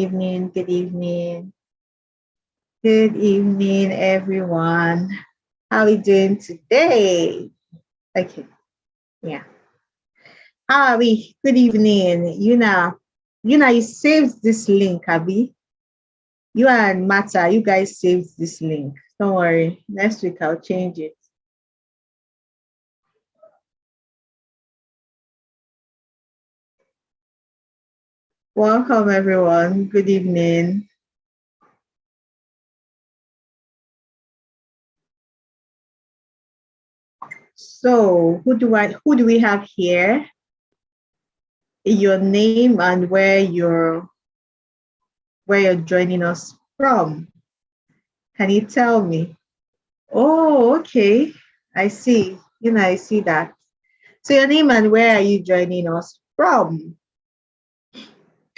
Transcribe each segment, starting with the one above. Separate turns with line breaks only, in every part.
evening, good evening. Good evening, everyone. How are we doing today? Okay, yeah. How are we? Good evening. You saved this link, Abby. You and Mata, you guys saved this link. Don't worry. Next week I'll change it. Welcome, everyone. Good evening. So, who do we have here? Your name and where you're joining us from. Can you tell me? Oh, okay. I see. I see that. So your name and where are you joining us from?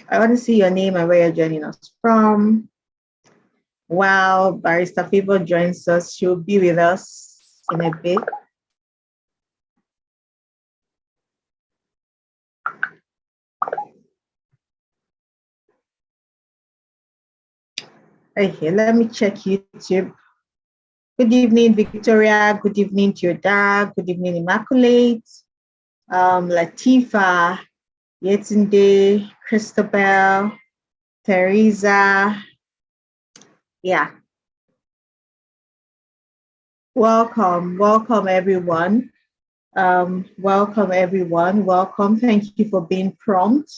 I want to see your name and where you're joining us from. While Barrister Favour joins us, she'll be with us in a bit. Okay, let me check YouTube. Good evening, Victoria. Good evening to your dad. Good evening, Immaculate. Latifa, Yetunde, Christabel, Teresa. Yeah. Welcome everyone. Welcome everyone. Welcome. Thank you for being prompt.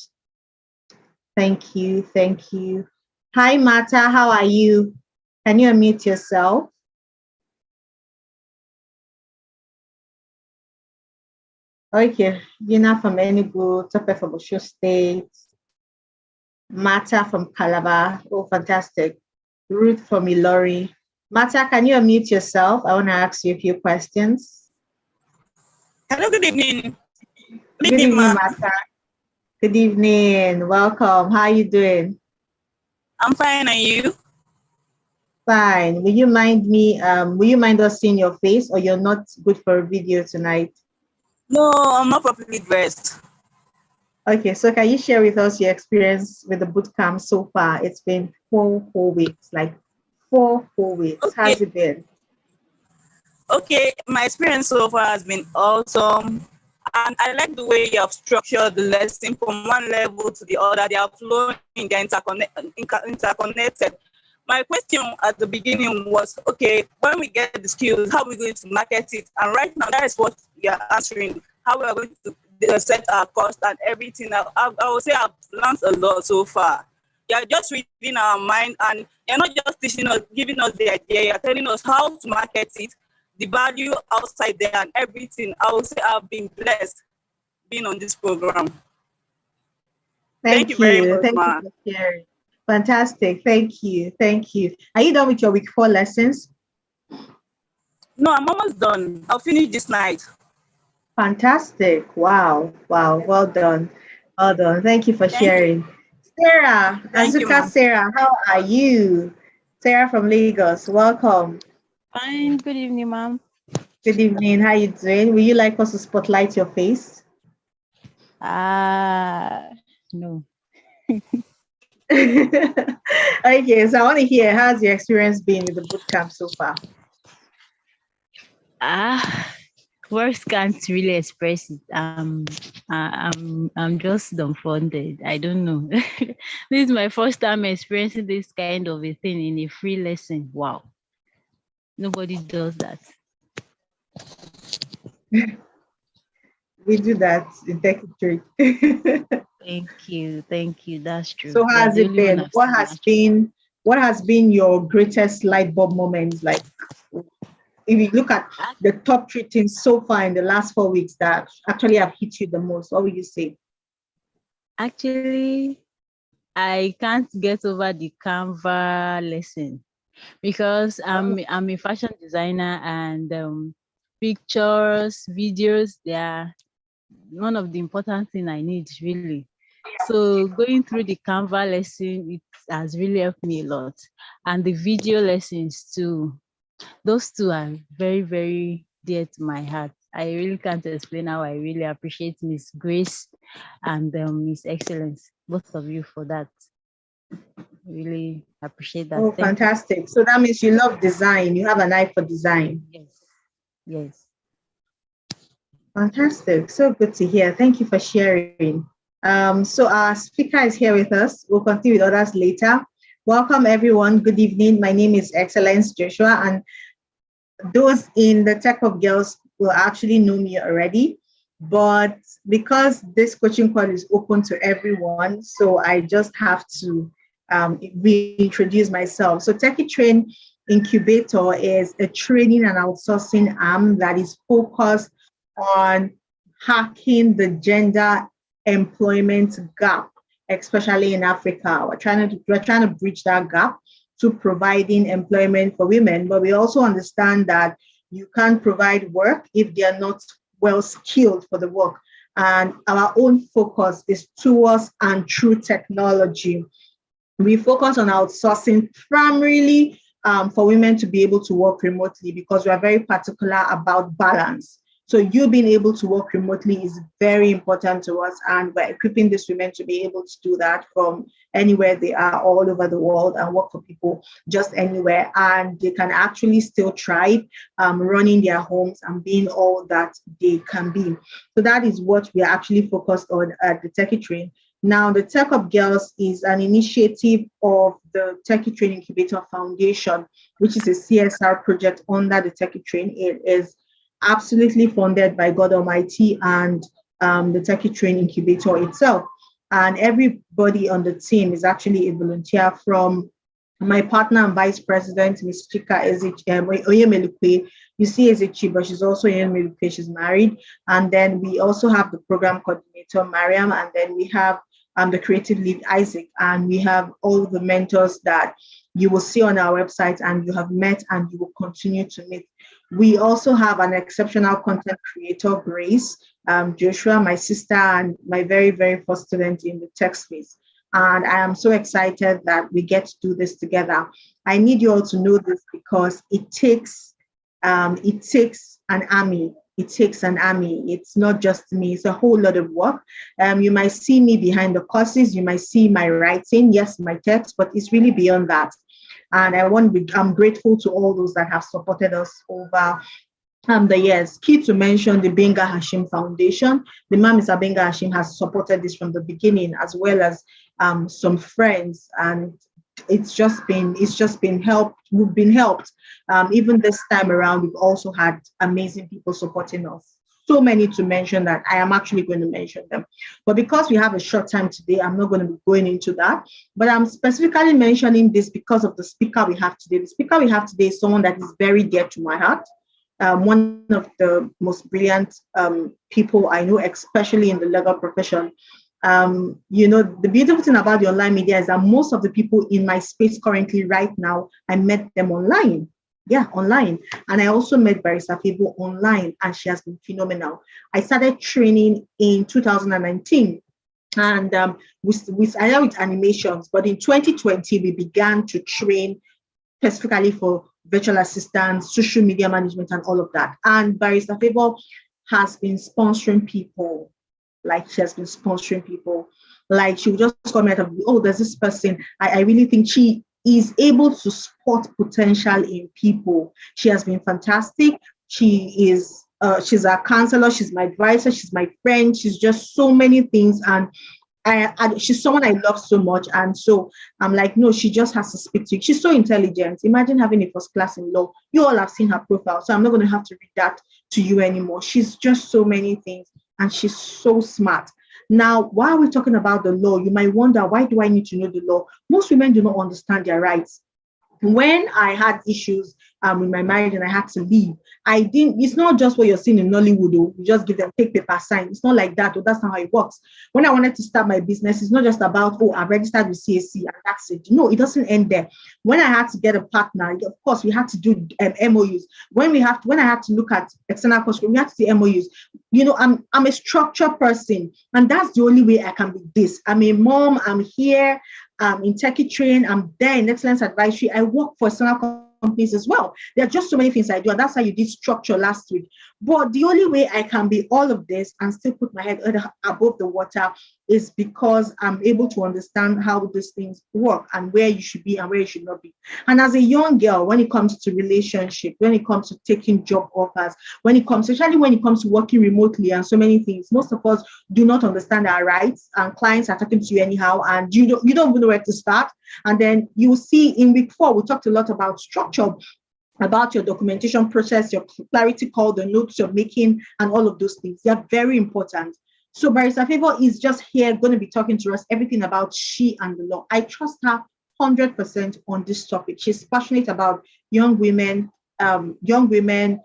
Thank you. Hi, Mata. How are you? Can you unmute yourself? Okay, Gina from Enugu, Tope from Osho State, Mata from Calabar. Oh, fantastic. Ruth from Ilori. Mata, can you unmute yourself? I want to ask you a few questions.
Hello, good evening.
Good evening, Mata. Good evening. Welcome. How are you doing?
I'm fine, and you?
Fine. Will you mind us seeing your face, or you're not good for a video tonight?
No, I'm not properly dressed.
Okay, so can you share with us your experience with the bootcamp so far? It's been 4 whole weeks, like 4 whole weeks.
Okay.
How's it been?
Okay, my experience so far has been awesome. And I like the way you have structured the lesson from one level to the other. They are flowing, they're interconnected. My question at the beginning was, okay, when we get the skills, how are we going to market it? And right now, that is what we are answering, how we are going to set our cost and everything. I would say I've learned a lot so far. You're just reading our mind, and you're not just teaching us, giving us the idea, you're telling us how to market it, the value outside there and everything. I would say I've been blessed being on this program. Thank you very much,
Thank you for sharing. Fantastic. Thank you. Are you done with your week 4 lessons?
No, I'm almost done. I'll finish this night.
Fantastic. Wow. Well done. Thank you for sharing. Sarah, Azuka Sarah, how are you? Sarah from Lagos, welcome.
Fine. Good evening, ma'am.
Good evening. How you doing? Will you like us to spotlight your face?
No.
Okay, so I want to hear, how's your experience been with the bootcamp so far?
Words can't really express it. I'm just dumbfounded. I don't know. This is my first time experiencing this kind of a thing in a free lesson. Wow. Nobody does that.
We do that in Tech Tree.
Thank you. That's true.
So how has it been? What has been your greatest light bulb moments? Like, if you look at the top 3 things so far in the last 4 weeks that actually have hit you the most, what would you say?
Actually, I can't get over the Canva lesson because I'm a fashion designer, and pictures, videos, they are one of the important thing I need really. So going through the Canva lesson, it has really helped me a lot. And the video lessons too. Those two are very, very dear to my heart. I really can't explain how I really appreciate Miss Grace and Miss Excellence, both of you, for that. Really appreciate that.
Oh,
Thank you.
fantastic. So that means you love design. You have an eye for design.
Yes. Yes.
Fantastic. So good to hear. Thank you for sharing. So our speaker is here with us. We'll continue with others later. Welcome, everyone. Good evening. My name is Excellence Joshua, and those in the Tech of Girls will actually know me already. But because this coaching call is open to everyone, so I just have to reintroduce myself. So Techie Train Incubator is a training and outsourcing arm that is focused on hacking the gender employment gap, especially in Africa. We're trying to bridge that gap to providing employment for women, but we also understand that you can't provide work if they are not well skilled for the work. And our own focus is towards and through technology. We focus on outsourcing primarily for women to be able to work remotely because we are very particular about balance. So you being able to work remotely is very important to us, and we're equipping these women to be able to do that from anywhere they are all over the world and work for people just anywhere. And they can actually still thrive running their homes and being all that they can be. So that is what we are actually focused on at the Techie Train. Now, the Tech Up Girls is an initiative of the Techie Train Incubator Foundation, which is a CSR project under the Techie Train. It is absolutely funded by God Almighty and the Techie Train Incubator itself. And everybody on the team is actually a volunteer, from my partner and vice president, Ms. Chika Oyemelukwe. You see Ezechi, but she's also Oyemelukwe, she's married. And then we also have the program coordinator, Mariam, and then we have the creative lead, Isaac, and we have all the mentors that you will see on our website and you have met and you will continue to meet. We also have an exceptional content creator, Grace, Joshua, my sister, and my very, very first student in the tech space. And I am so excited that we get to do this together. I need you all to know this because it takes an army. It takes an army. It's not just me. It's a whole lot of work. You might see me behind the courses. You might see my writing, yes, my text, but it's really beyond that. And I'm grateful to all those that have supported us over the years. Key to mention the Benga Hashim Foundation. The Mr. Benga Hashim has supported this from the beginning, as well as some friends, and it's just been helped. We've been helped. Even this time around, we've also had amazing people supporting us. So many to mention that I am actually going to mention them. But because we have a short time today, I'm not going to be going into that. But I'm specifically mentioning this because of the speaker we have today. The speaker we have today is someone that is very dear to my heart. One of the most brilliant people I know, especially in the legal profession. The beautiful thing about the online media is that most of the people in my space currently right now, I met them online. Yeah, online. And I also met Barrister Favour online, and she has been phenomenal. I started training in 2019, and we started with animations, but in 2020, we began to train specifically for virtual assistants, social media management, and all of that. And Barrister Favour has been sponsoring people. Like, she has been sponsoring people. Like, she would just come out of, oh, there's this person. I really think she is able to spot potential in people. She has been fantastic. She's a counselor. She's my advisor. She's my friend. She's just so many things. And she's someone I love so much. And so I'm like, no, she just has to speak to you. She's so intelligent. Imagine having a first class in law. You all have seen her profile, so I'm not going to have to read that to you anymore. She's just so many things, and she's so smart. Now, why are we talking about the law? You might wonder, why do I need to know the law? Most women do not understand their rights. When I had issues with my marriage and I had to leave, it's not just what you're seeing in Nollywood, though. You just give them, take paper, sign. It's not like that, or that's not how it works. When I wanted to start my business, it's not just about, oh, I've registered with CAC and that's it. No, it doesn't end there. When I had to get a partner, of course, we had to do MOUs. When I had to look at external cost, we had to do MOUs. I'm a structured person, and that's the only way I can be this. I'm a mom, I'm here, in Techie Train, I'm there in Excellence Advisory. I work for external companies as well. There are just so many things I do, and that's how you did structure last week. But the only way I can be all of this and still put my head above the water is because I'm able to understand how these things work and where you should be and where you should not be. And as a young girl, when it comes to relationship, when it comes to taking job offers, when it comes, especially when it comes to working remotely and so many things, most of us do not understand our rights, and clients are talking to you anyhow, and you don't even know where to start. And then you see in week 4, we talked a lot about structure, about your documentation process, your clarity call, the notes you're making, and all of those things. They're very important. So Barrister Favour is just here going to be talking to us everything about she and the law. I trust her 100% on this topic. She's passionate about young women, older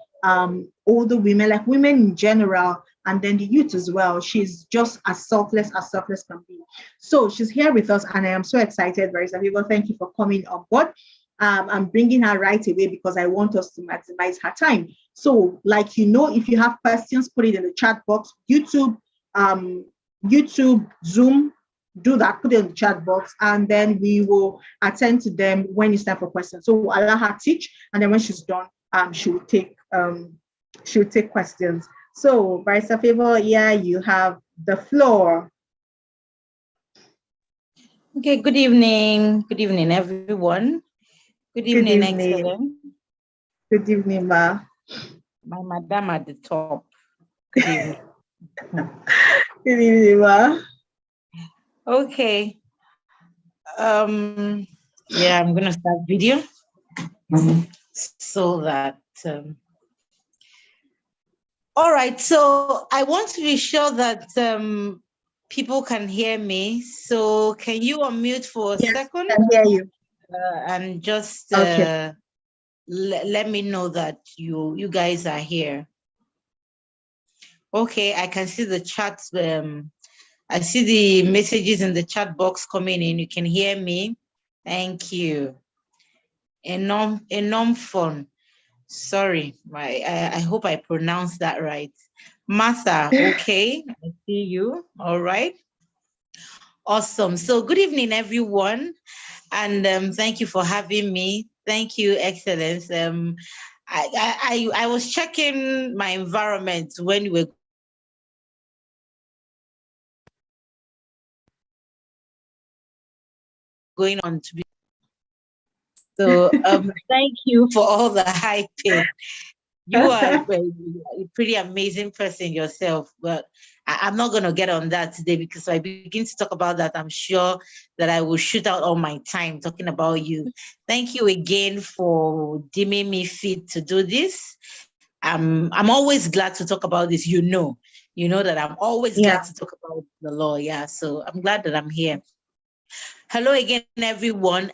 women, like women in general, and then the youth as well. She's just as selfless can be. So she's here with us, and I am so excited, Barrister Favour. Thank you for coming on board. I'm bringing her right away because I want us to maximize her time. So, like, if you have questions, put it in the chat box. YouTube, Zoom, do that, put it in the chat box, and then we will attend to them when it's time for questions. So we'll allow her teach, and then when she's done, she will take questions. So, Barrister Favour, yeah, you have the floor.
Okay, good evening. Good evening, everyone. Good evening, Excellent.
Good evening, Ma.
My madam at the top. Good evening.
Good evening, Ma.
Okay. Yeah, I'm gonna start video so that. All right. So I want to be sure that people can hear me. So can you unmute for a second?
I can hear you.
And just
okay.
let me know that you guys are here. Okay, I can see the chat. I see the messages in the chat box coming in. You can hear me. Thank you. Enorm fun. Sorry, I hope I pronounced that right. Martha, okay, I see you. All right. Awesome. So good evening, everyone. And thank you for having me. Thank you, Excellence. I was checking my environment when we were going on to be. So thank you for all the hyping. You are a pretty amazing person yourself, but I'm not going to get on that today because if I begin to talk about that, I'm sure that I will shoot out all my time talking about you. Thank you again for deeming me fit to do this. I'm always glad to talk about this. You know that I'm always glad to talk about the law. Yeah, so I'm glad that I'm here. Hello again, everyone.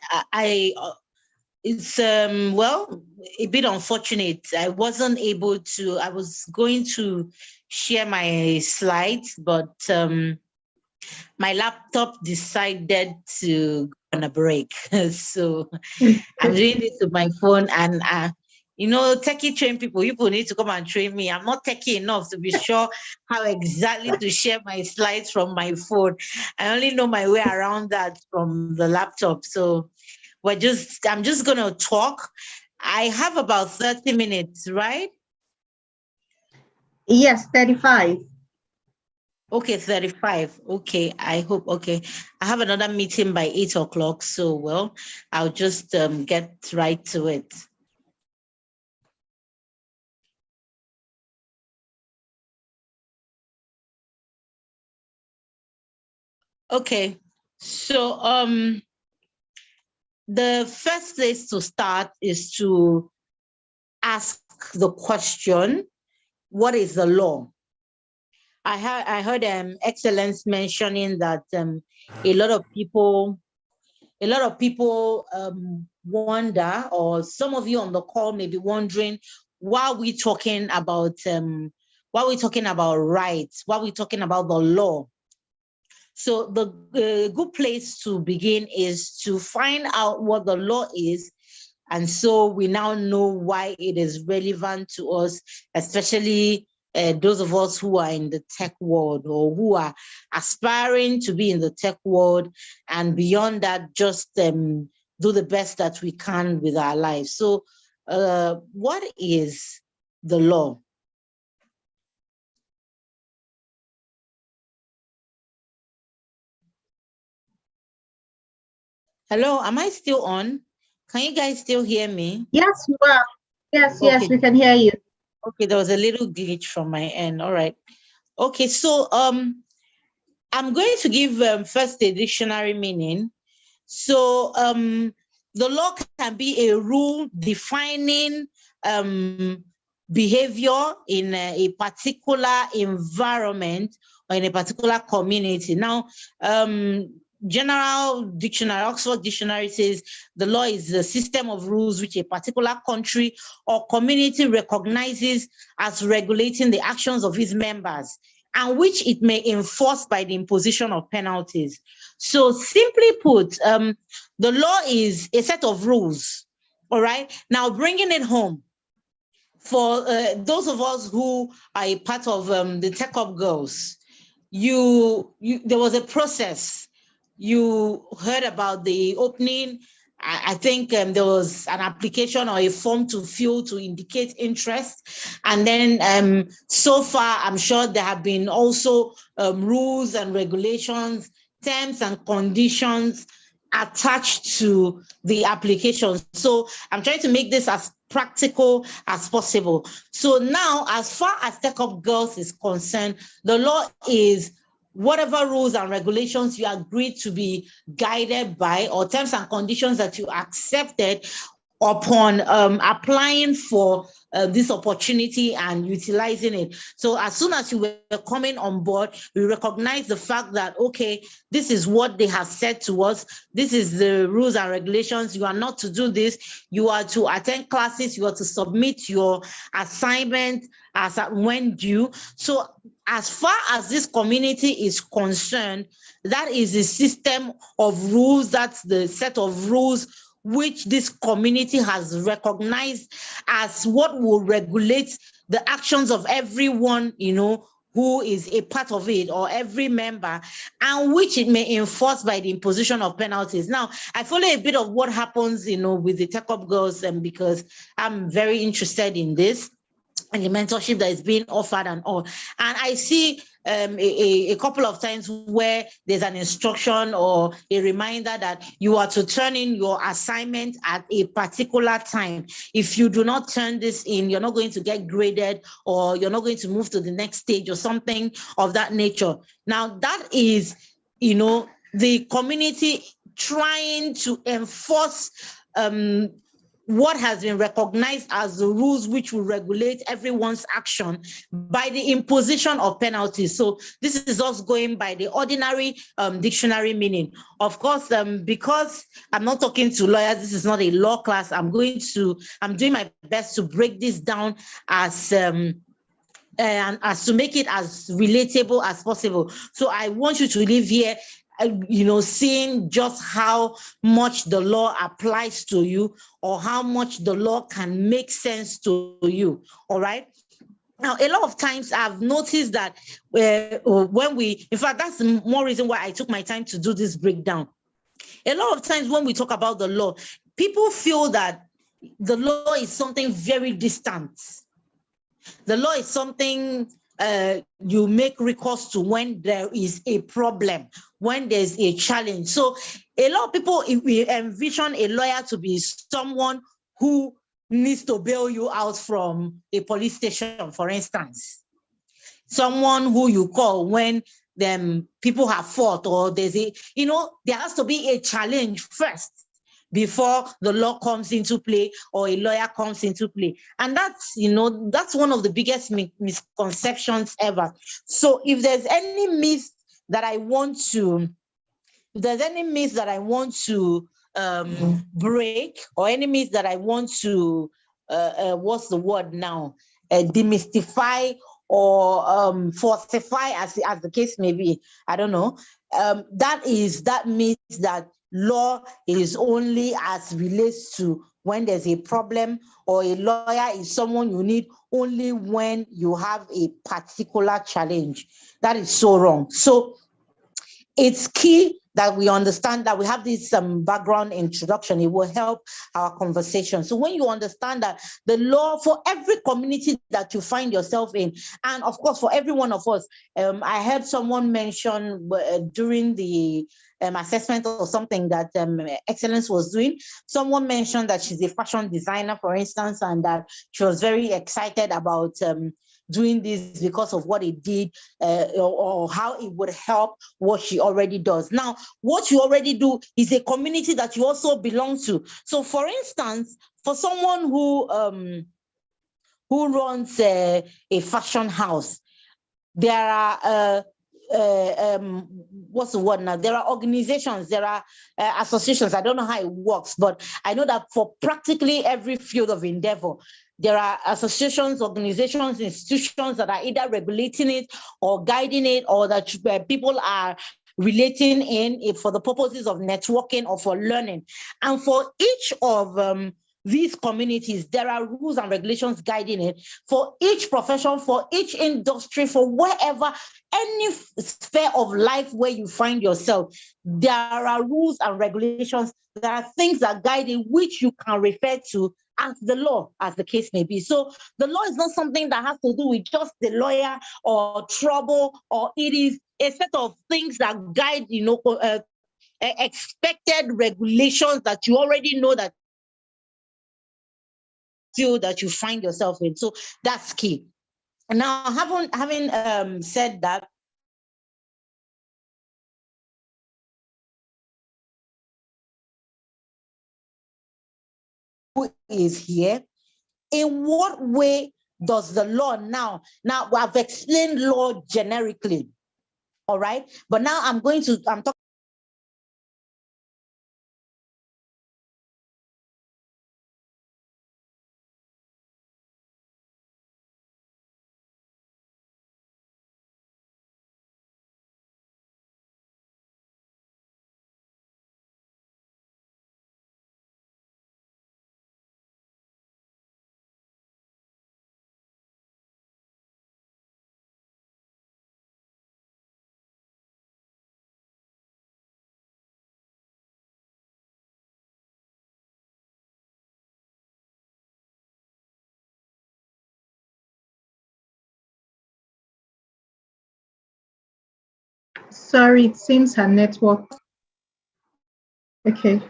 It's well, a bit unfortunate. I wasn't able to. I was going to share my slides, but my laptop decided to go on a break. So I'm doing this with my phone, and techie trained people need to come and train me. I'm not techie enough to be sure how exactly to share my slides from my phone. I only know my way around that from the laptop. So I'm just going to talk. I have about 30 minutes, right?
Yes, 35.
Okay, 35. Okay, I hope. Okay, I have another meeting by 8 o'clock. So, well, I'll just get right to it. Okay, so the first place to start is to ask the question, what is the law? I heard Excellence mentioning that a lot of people wonder, or some of you on the call may be wondering, why are we talking about rights? Why are we talking about the law? So the good place to begin is to find out what the law is. And so we now know why it is relevant to us, especially those of us who are in the tech world or who are aspiring to be in the tech world, and beyond that, just do the best that we can with our lives. So what is the law? Hello, am I still on? Can you guys still hear me?
Yes, you are. Yes,
Okay.
yes, we can hear you.
Okay, there was a little glitch from my end. All right. Okay, so I'm going to give first a dictionary meaning. So the law can be a rule defining behavior in a particular environment or in a particular community. Now, General Dictionary, Oxford Dictionary says the law is a system of rules which a particular country or community recognizes as regulating the actions of its members and which it may enforce by the imposition of penalties. So simply put, the law is a set of rules, all right? Now bringing it home, for those of us who are a part of the Tech Up Girls, there was a process. You heard about the opening. I think there was an application or a form to fill to indicate interest. And then so far, I'm sure there have been also rules and regulations, terms and conditions attached to the application. So I'm trying to make this as practical as possible. So now, as far as Tech Up Girls is concerned, the law is whatever rules and regulations you agreed to be guided by or terms and conditions that you accepted upon applying for this opportunity and utilizing it. So as soon as you were coming on board, we recognize the fact that, okay, this is what they have said to us. This is the rules and regulations. You are not to do this. You are to attend classes. You are to submit your assignment as at when due. So as far as this community is concerned, that is the system of rules. That's the set of rules which this community has recognized as what will regulate the actions of everyone, who is a part of it or every member, and which it may enforce by the imposition of penalties. Now, I follow a bit of what happens, with the Tech Up Girls, and because I'm very interested in this and the mentorship that is being offered and all. And I see a couple of times where there's an instruction or a reminder that you are to turn in your assignment at a particular time. If you do not turn this in, you're not going to get graded or you're not going to move to the next stage or something of that nature. Now, that is, the community trying to enforce what has been recognized as the rules which will regulate everyone's action by the imposition of penalties. So this is us going by the ordinary dictionary meaning. Of course, because I'm not talking to lawyers, this is not a law class. I'm doing my best to break this down as and as to make it as relatable as possible. So I want you to leave here seeing just how much the law applies to you or how much the law can make sense to you. All right. Now, a lot of times I've noticed that in fact, that's the more reason why I took my time to do this breakdown. A lot of times when we talk about the law, people feel that the law is something very distant. The law is something you make recourse to when there is a problem, when there's a challenge. So a lot of people, if we envision a lawyer to be someone who needs to bail you out from a police station, for instance. Someone who you call when people have fought or there has to be a challenge first before the law comes into play or a lawyer comes into play. And that's one of the biggest misconceptions ever. So if there's any myth that I want to break, or any myth that I want to what's the word now, demystify or falsify, as the case may be, I don't know, that means that law is only as relates to when there's a problem, or a lawyer is someone you need only when you have a particular challenge. That is so wrong. So it's key that we understand, that we have this background introduction, it will help our conversation. So when you understand that the law for every community that you find yourself in, and of course for every one of us, I heard someone mention during the assessment or something that Excellence was doing, someone mentioned that she's a fashion designer, for instance, and that she was very excited about doing this because of what it did or how it would help what she already does. Now, what you already do is a community that you also belong to. So for instance, for someone who runs a fashion house, there are what's the word now? There are organizations, there are associations. I don't know how it works, but I know that for practically every field of endeavor, there are associations, organizations, institutions that are either regulating it or guiding it, or that people are relating in for the purposes of networking or for learning. And for each of these communities, there are rules and regulations guiding it. For each profession, for each industry, for wherever, any sphere of life where you find yourself, there are rules and regulations. There are things that guide it, which you can refer to as the law, as the case may be. So the law is not something that has to do with just the lawyer or trouble, or it is a set of things that guide, expected regulations that you already know that you find yourself in. So that's key. And now, having said that, who is here? In what way does the law now I've explained law generically, all right? But now I'm talking.
Sorry, it seems her network. Okay.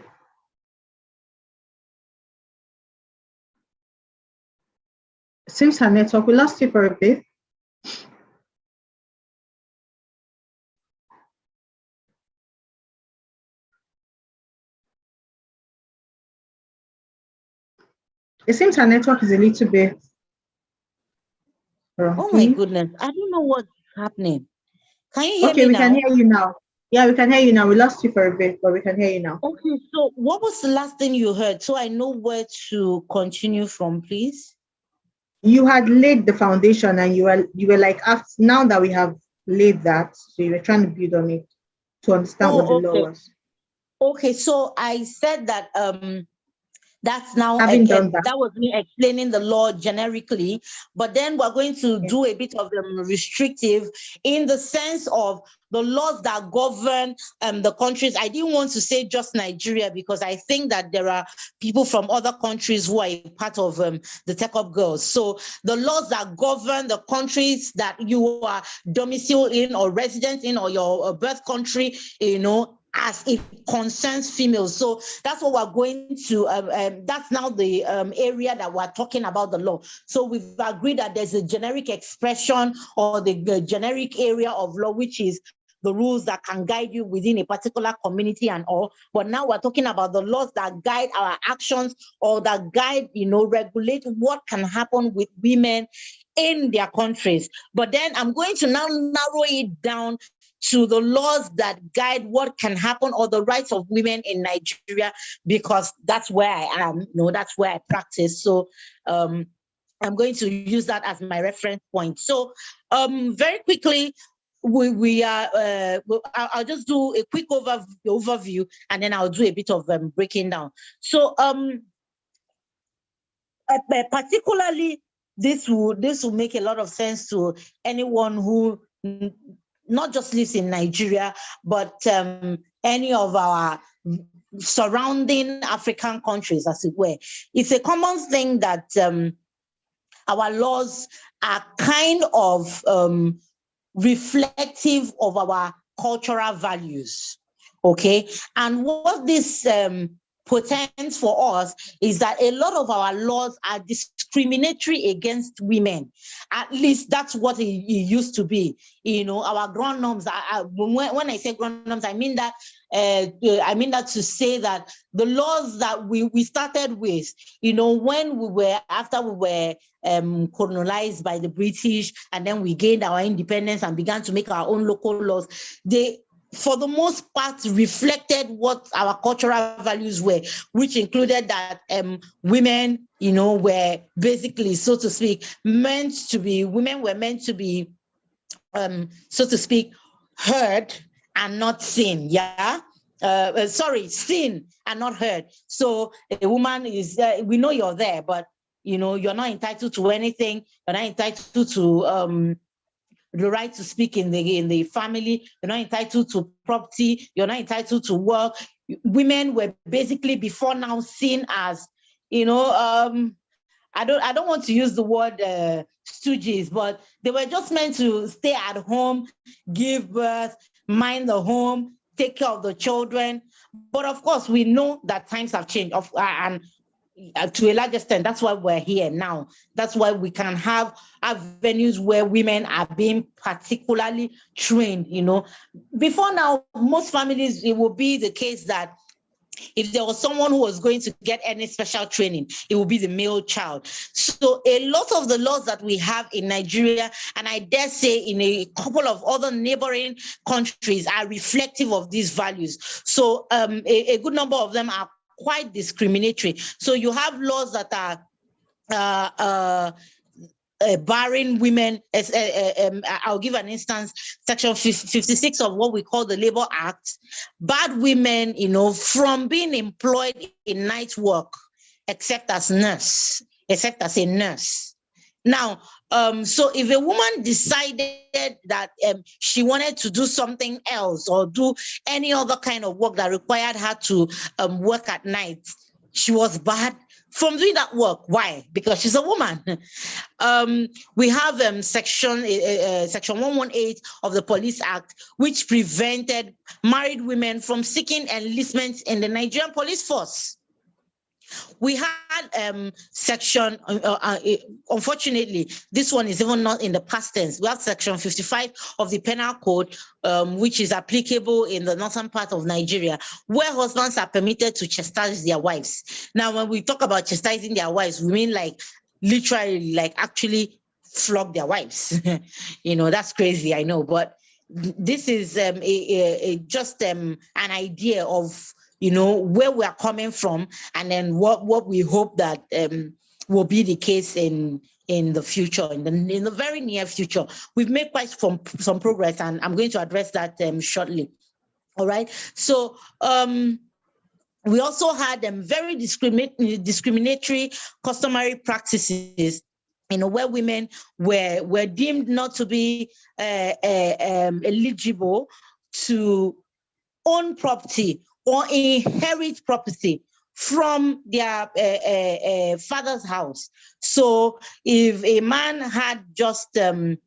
Seems her network. We lost you for a bit. It seems her network is a little bit.
Oh my goodness, I don't know what's happening. Can you hear me now?
Okay, we can hear you now. Yeah, we can hear you now. We lost you for a bit, but we can hear you now.
Okay, so what was the last thing you heard? So I know where to continue from, please.
You had laid the foundation, and you were like, after, now that we have laid that, so you were trying to build on it to understand what the law was.
Okay, so I said that that's now
that
was me explaining the law generically, but then we're going to do a bit of restrictive in the sense of the laws that govern the countries. I didn't want to say just Nigeria, because I think that there are people from other countries who are a part of the Tech Up Girls. So the laws that govern the countries that you are domiciled in or resident in, or your birth country, as it concerns females. So that's what we're going to, that's now the area that we're talking about the law. So we've agreed that there's a generic expression or the generic area of law, which is the rules that can guide you within a particular community and all. But now we're talking about the laws that guide our actions, or that guide, regulate what can happen with women in their countries. But then I'm going to now narrow it down to the laws that guide what can happen, or the rights of women in Nigeria, because that's where I am, that's where I practice. So I'm going to use that as my reference point. So very quickly, we are, I'll just do a quick overview, and then I'll do a bit of breaking down. So particularly, this will make a lot of sense to anyone who not just lives in Nigeria, but any of our surrounding African countries, as it were. It's a common thing that our laws are kind of reflective of our cultural values, okay? And what this portends for us is that a lot of our laws are discriminatory against women. At least that's what it used to be. You know, our ground norms when I say ground norms, I mean that to say that the laws that we started with, you know, when after we were colonized by the British, and then we gained our independence and began to make our own local laws, they, for the most part, reflected what our cultural values were, which included that women, you know, were basically, so to speak, women were meant to be, so to speak, heard and not seen, yeah? Seen and not heard. So a woman is, we know you're there, but, you know, you're not entitled to anything. You're not entitled to the right to speak in the family. You're not entitled to property. You're not entitled to work. Women were basically before now seen as, you know, I don't want to use the word stooges, but they were just meant to stay at home, give birth, mind the home, take care of the children. But of course, we know that times have changed, and to a large extent, that's why we're here now. That's why we can have venues where women are being particularly trained, you know. Before now, most families, it would be the case that if there was someone who was going to get any special training, it would be the male child. So a lot of the laws that we have in Nigeria, and I dare say in a couple of other neighboring countries, are reflective of these values. So a good number of them are quite discriminatory. So you have laws that are barring women. I'll give an instance. Section 56 of what we call the Labor Act barred women, you know, from being employed in night work, except as a nurse. Now, so if a woman decided that she wanted to do something else or do any other kind of work that required her to work at night, she was barred from doing that work. Why? Because she's a woman. We have section 118 of the Police Act, which prevented married women from seeking enlistment in the Nigerian police force. We had section, unfortunately, this one is even not in the past tense. We have section 55 of the Penal Code, which is applicable in the northern part of Nigeria, where husbands are permitted to chastise their wives. Now, when we talk about chastising their wives, we mean like literally, like actually flog their wives. You know, that's crazy, I know, but this is just an idea of, you know, where we are coming from, and then what we hope that will be the case in the future, in the very near future. We've made quite some progress, and I'm going to address that shortly. All right. So we also had very discriminatory customary practices, you know, where women were deemed not to be eligible to own property or inherit property from their father's house. So if a man had just, and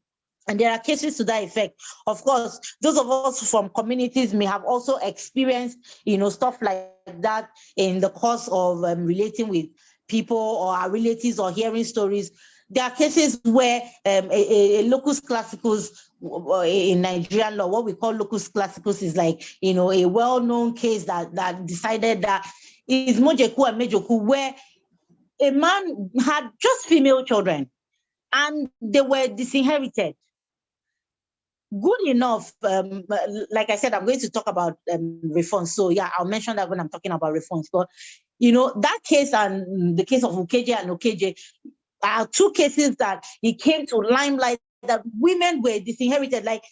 there are cases to that effect. Of course, those of us from communities may have also experienced, you know, stuff like that in the course of relating with people or our relatives or hearing stories. There are cases where a locus classicus in Nigerian law, what we call locus classicus, is like, you know, a well-known case that decided that is Mojeku and Mejoku, where a man had just female children and they were disinherited. Good enough. Like I said, I'm going to talk about reforms. So yeah, I'll mention that when I'm talking about reforms. But, you know, that case and the case of Ukeje and Okeje are two cases that it came to limelight that women were disinherited. Like,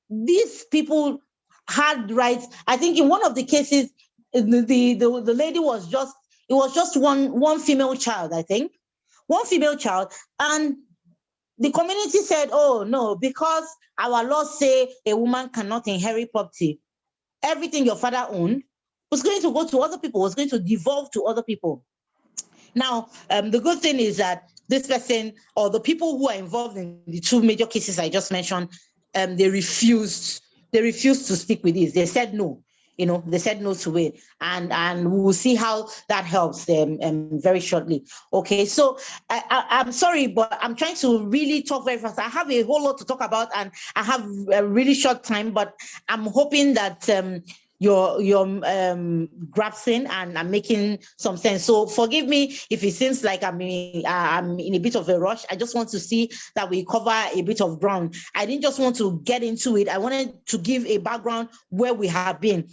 these people had rights. I think in one of the cases, the lady was just, it was just one female child, I think. One female child. And the community said, oh no, because our laws say a woman cannot inherit property, everything your father owned was going to go to other people, was going to devolve to other people. Now, the good thing is that this person or the people who are involved in the two major cases I just mentioned, they refused to stick with this. They said no. They said no to it, and we'll see how that helps them very shortly. Okay, so I'm sorry, but I'm trying to really talk very fast. I have a whole lot to talk about, and I have a really short time, but I'm hoping that you're grasping and I'm making some sense. So forgive me if it seems like I'm in a bit of a rush. I just want to see that we cover a bit of ground. I didn't just want to get into it. I wanted to give a background where we have been.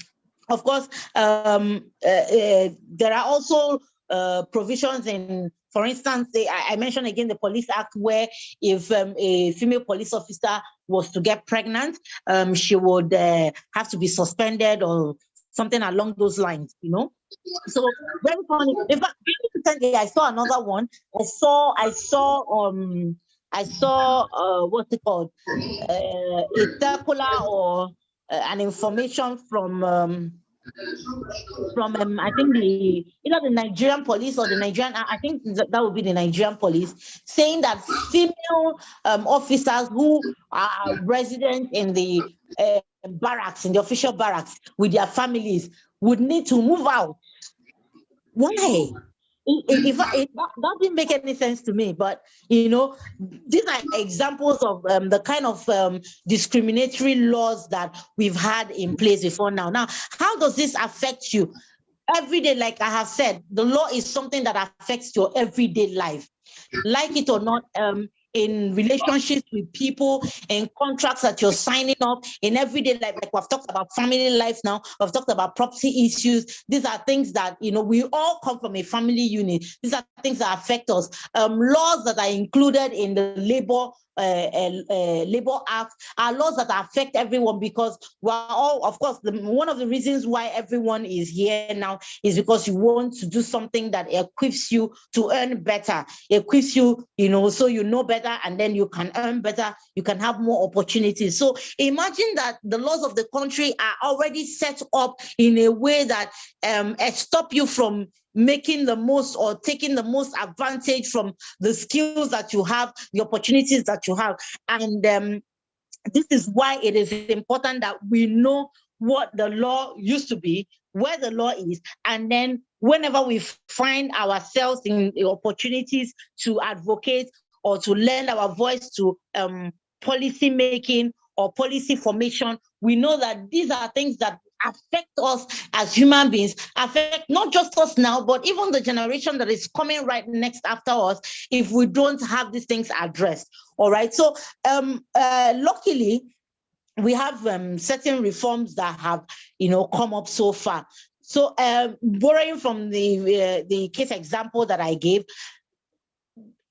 Of course, there are also provisions in, for instance, I mentioned again the Police Act, where if a female police officer was to get pregnant, she would have to be suspended or something along those lines, So very funny. In fact, recently I saw another one. I saw what's it called? A circular or an information from I think either the Nigerian police or the Nigerian, I think that would be the Nigerian police, saying that female officers who are resident in the barracks, in the official barracks with their families, would need to move out. Why? That didn't make any sense to me, but these are examples of the kind of discriminatory laws that we've had in place before now. Now, how does this affect you? Every day, like I have said, the law is something that affects your everyday life. Like it or not, in relationships with people, in contracts that you're signing up, in everyday life, like we've talked about family life now, we've talked about property issues. These are things that, we all come from a family unit. These are things that affect us. Laws that are included in the Labor Act are laws that affect everyone, because we're all, of course, one of the reasons why everyone is here now is because you want to do something that equips you to earn better, equips you, so you know better, and then you can earn better, you can have more opportunities. So imagine that the laws of the country are already set up in a way that stop you from making the most or taking the most advantage from the skills that you have, the opportunities that you have. And this is why it is important that we know what the law used to be, where the law is, and then whenever we find ourselves in the opportunities to advocate or to lend our voice to policy making or policy formation, we know that these are things that affect us as human beings, affect not just us now, but even the generation that is coming right next after us, if we don't have these things addressed. All right. So luckily, we have certain reforms that have come up so far. So borrowing from the case example that I gave,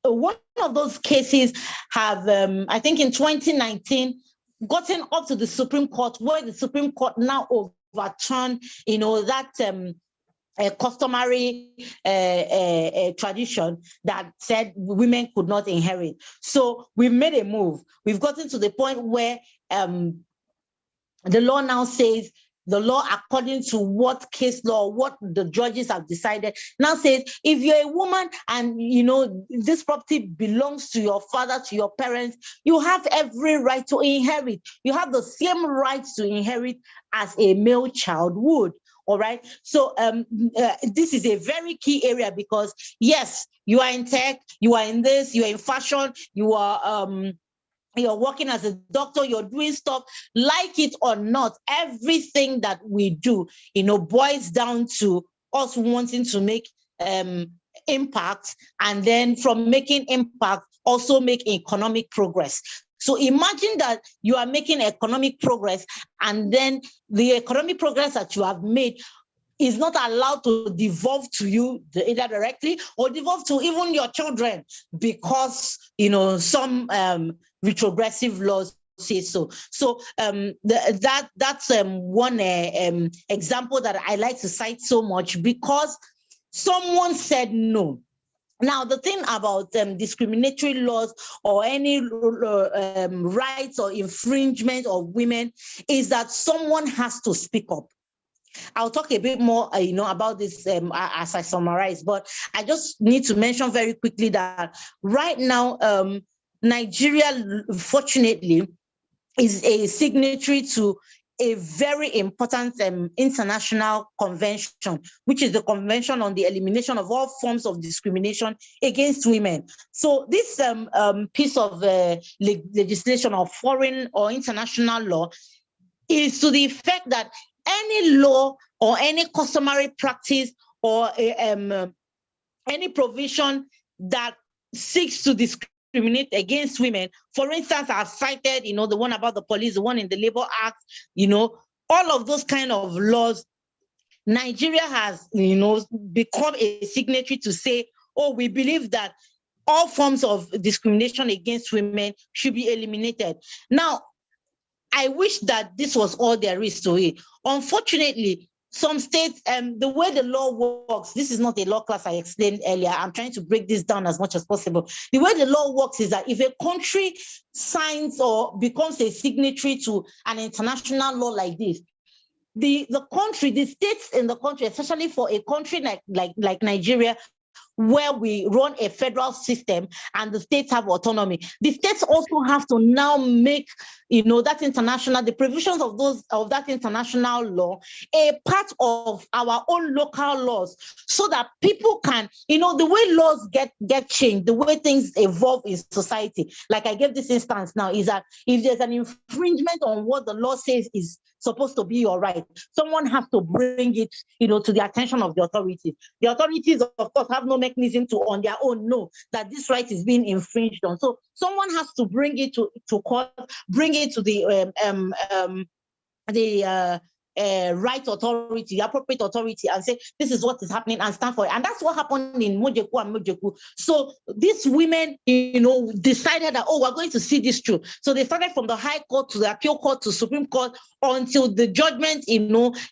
one of those cases have I think in 2019 gotten up to the Supreme Court, where the Supreme Court now overturned that a customary tradition that said women could not inherit. So we've made a move. We've gotten to the point where the law now says, the law according to what case law, what the judges have decided, now says, if you're a woman and this property belongs to your father, to your parents, you have every right to inherit. You have the same rights to inherit as a male child would. All right. So this is a very key area, because yes, you are in tech, you are in this, you are in fashion, you're working as a doctor, you're doing stuff, like it or not, everything that we do, boils down to us wanting to make impact, and then from making impact, also make economic progress. So imagine that you are making economic progress, and then the economic progress that you have made is not allowed to devolve to you either directly or devolve to even your children, because some retrogressive laws say so. So that's one example that I like to cite so much, because someone said no. Now, the thing about discriminatory laws or any rights or infringement of women is that someone has to speak up. I'll talk a bit more, about this as I summarize, but I just need to mention very quickly that right now, Nigeria, fortunately, is a signatory to a very important international convention, which is the Convention on the Elimination of All Forms of Discrimination Against Women. So this piece of legislation or foreign or international law is to the effect that any law or any customary practice or any provision that seeks to discriminate against women, for instance, I've cited, the one about the police, the one in the Labor Act, all of those kind of laws, Nigeria has, become a signatory to say, oh, we believe that all forms of discrimination against women should be eliminated. Now, I wish that this was all there is to it. Unfortunately, some states, the way the law works, this is not a law class I explained earlier. I'm trying to break this down as much as possible. The way the law works is that if a country signs or becomes a signatory to an international law like this, the states in the country, especially for a country like Nigeria, where we run a federal system and the states have autonomy, the states also have to now make, the provisions of that international law a part of our own local laws, so that people can, the way laws get changed, the way things evolve in society. Like I gave this instance now, is that if there's an infringement on what the law says is supposed to be your right, someone has to bring it, to the attention of the authorities. The authorities, of course, have no mechanism to, on their own, know that this right is being infringed on. So someone has to bring it to court, bring it to the right authority, appropriate authority, and say, this is what is happening, and stand for it. And that's what happened in Mojeku and Mojeku. So these women, decided that, oh, we're going to see this through. So they started from the High Court to the Appeal Court to Supreme Court until the judgment,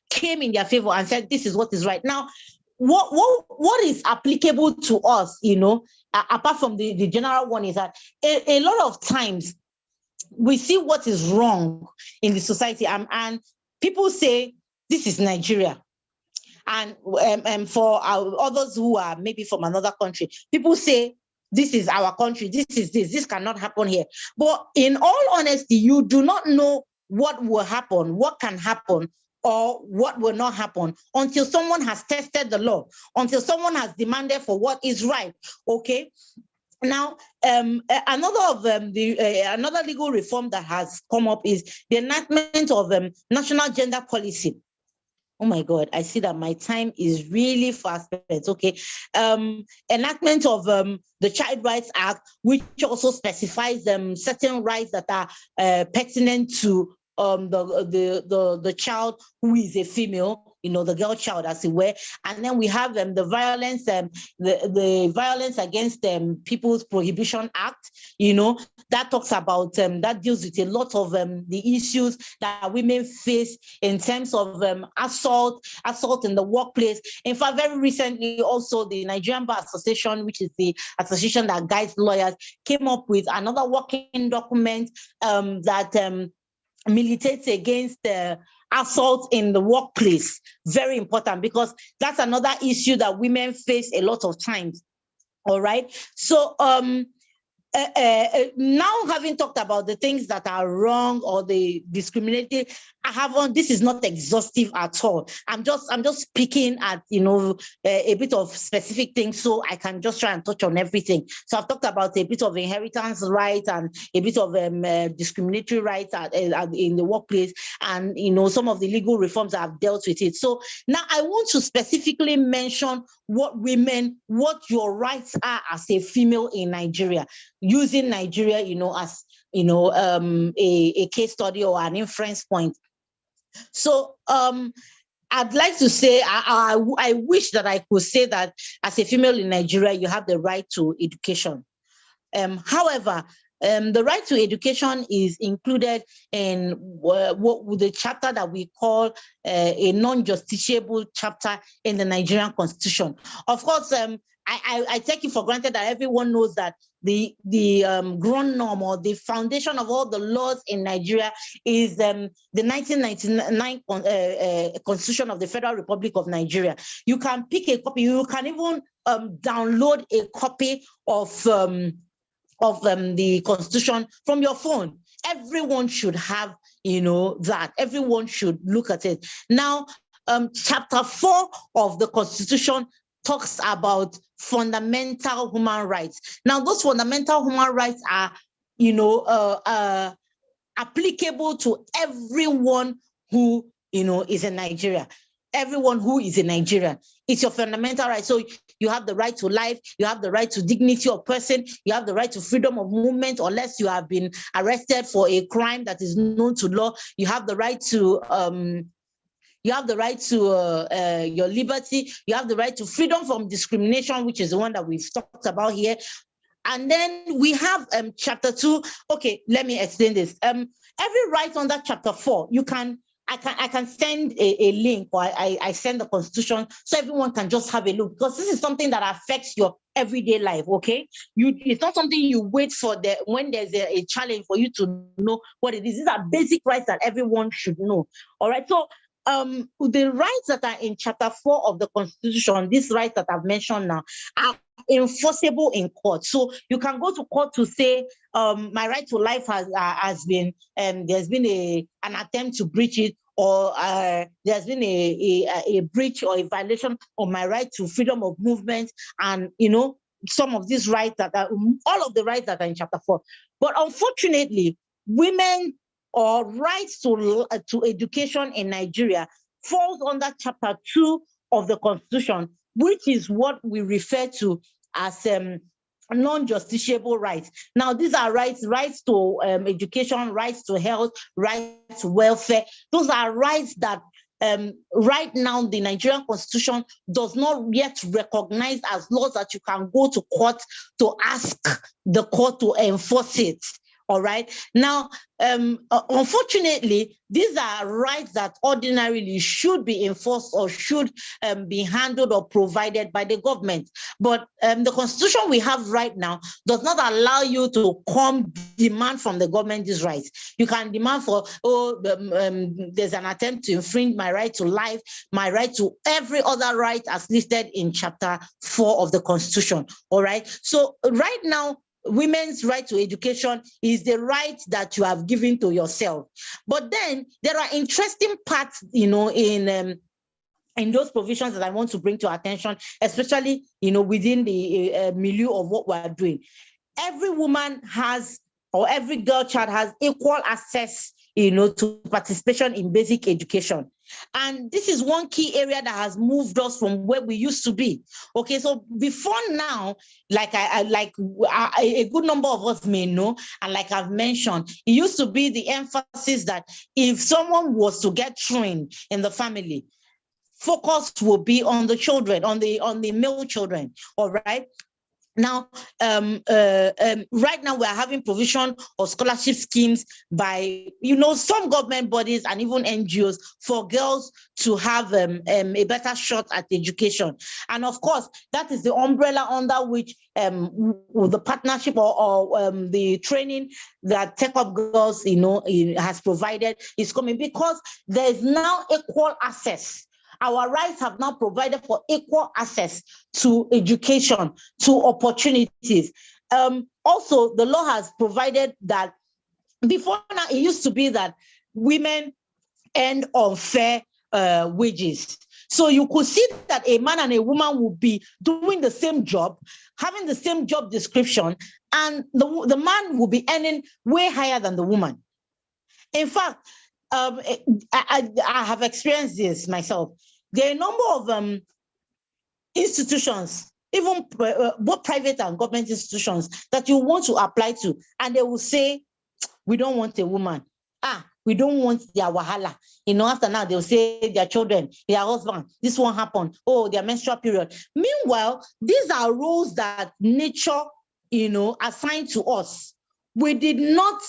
came in their favor and said, this is what is right. Now, what is applicable to us, apart from the general one, is that a lot of times we see what is wrong in the society, and people say, this is Nigeria. And for others who are maybe from another country, people say, this is our country, this cannot happen here. But in all honesty, you do not know what will happen, what can happen, or what will not happen until someone has tested the law, until someone has demanded for what is right, okay? Now, another legal reform that has come up is the enactment of national gender policy. Oh my God, I see that my time is really fast spent. Okay. Enactment of the Child Rights Act, which also specifies certain rights that are pertinent to the child who is a female, the girl child, as it were. And then we have the violence, the Violence Against People's Prohibition Act, that talks about, that deals with a lot of the issues that women face in terms of assault in the workplace. In fact, very recently, also the Nigerian Bar Association, which is the association that guides lawyers, came up with another working document that militates against assault in the workplace. Very important, because that's another issue that women face a lot of times. All right. So now, having talked about the things that are wrong or the discriminating, this is not exhaustive at all. I'm just picking at, a bit of specific things, so I can just try and touch on everything. So I've talked about a bit of inheritance rights and a bit of discriminatory rights in the workplace, and, some of the legal reforms that have dealt with it. So now I want to specifically mention what your rights are as a female in Nigeria, using Nigeria, as a case study or an inference point. So I'd like to say, I wish that I could say that as a female in Nigeria, you have the right to education. However, the right to education is included in what the chapter that we call a non-justiciable chapter in the Nigerian Constitution. Of course, I take it for granted that everyone knows that the ground norm or the foundation of all the laws in Nigeria is the 1999 Constitution of the Federal Republic of Nigeria. You can pick a copy. You can even download a copy of the Constitution from your phone. Everyone should have, that. Everyone should look at it. Now, Chapter 4 of the Constitution talks about fundamental human rights. Now, those fundamental human rights are, applicable to everyone who, is in Nigeria. Everyone who is in Nigeria. It's your fundamental right. So you have the right to life, you have the right to dignity of person, you have the right to freedom of movement, unless you have been arrested for a crime that is known to law. You have the right to your liberty. You have the right to freedom from discrimination, which is the one that we've talked about here. And then we have Chapter 2. Okay, let me explain this. Every right under Chapter 4, I can send a link, or I send the Constitution so everyone can just have a look, because this is something that affects your everyday life. Okay, it's not something you wait for when there's a challenge for you to know what it is. These are basic rights that everyone should know. All right, so the rights that are in Chapter 4 of the Constitution, these rights that I've mentioned now, are enforceable in court. So you can go to court to say, my right to life has been, there's been an attempt to breach it, or there's been a breach or a violation of my right to freedom of movement, and some of these rights that are, all of the rights that are in Chapter 4. But unfortunately, women or rights to education in Nigeria falls under Chapter 2 of the Constitution, which is what we refer to as non-justiciable rights. Now, these are rights to education, rights to health, rights to welfare. Those are rights that right now the Nigerian Constitution does not yet recognize as laws that you can go to court to ask the court to enforce it. All right. Now, unfortunately, these are rights that ordinarily should be enforced or should be handled or provided by the government. But the Constitution we have right now does not allow you to come demand from the government these rights. You can demand for, there's an attempt to infringe my right to life, my right to every other right as listed in Chapter 4 of the Constitution. All right. So right now, women's right to education is the right that you have given to yourself. But then there are interesting parts, in those provisions that I want to bring to attention, especially, within the milieu of what we're doing. Every woman has, or every girl child has equal access, to participation in basic education. And this is one key area that has moved us from where we used to be. Okay, so before now, a good number of us may know, and like I've mentioned, it used to be the emphasis that if someone was to get trained in the family, focus will be on the children, on the male children. All right. Now, right now we are having provision of scholarship schemes by, some government bodies and even NGOs for girls to have a better shot at education. And of course, that is the umbrella under which the partnership or the training that Tech Up Girls, has provided is coming, because there is now equal access. Our rights have now provided for equal access to education, to opportunities. Also, the law has provided that before now, it used to be that women earned unfair wages. So you could see that a man and a woman would be doing the same job, having the same job description, and the man will be earning way higher than the woman. In fact, I have experienced this myself. There are a number of institutions, even both private and government institutions, that you want to apply to, and they will say, we don't want a woman. We don't want their wahala. After now, they'll say their children, their husband, this won't happen. Oh, their menstrual period. Meanwhile, these are roles that nature, assigned to us. we did not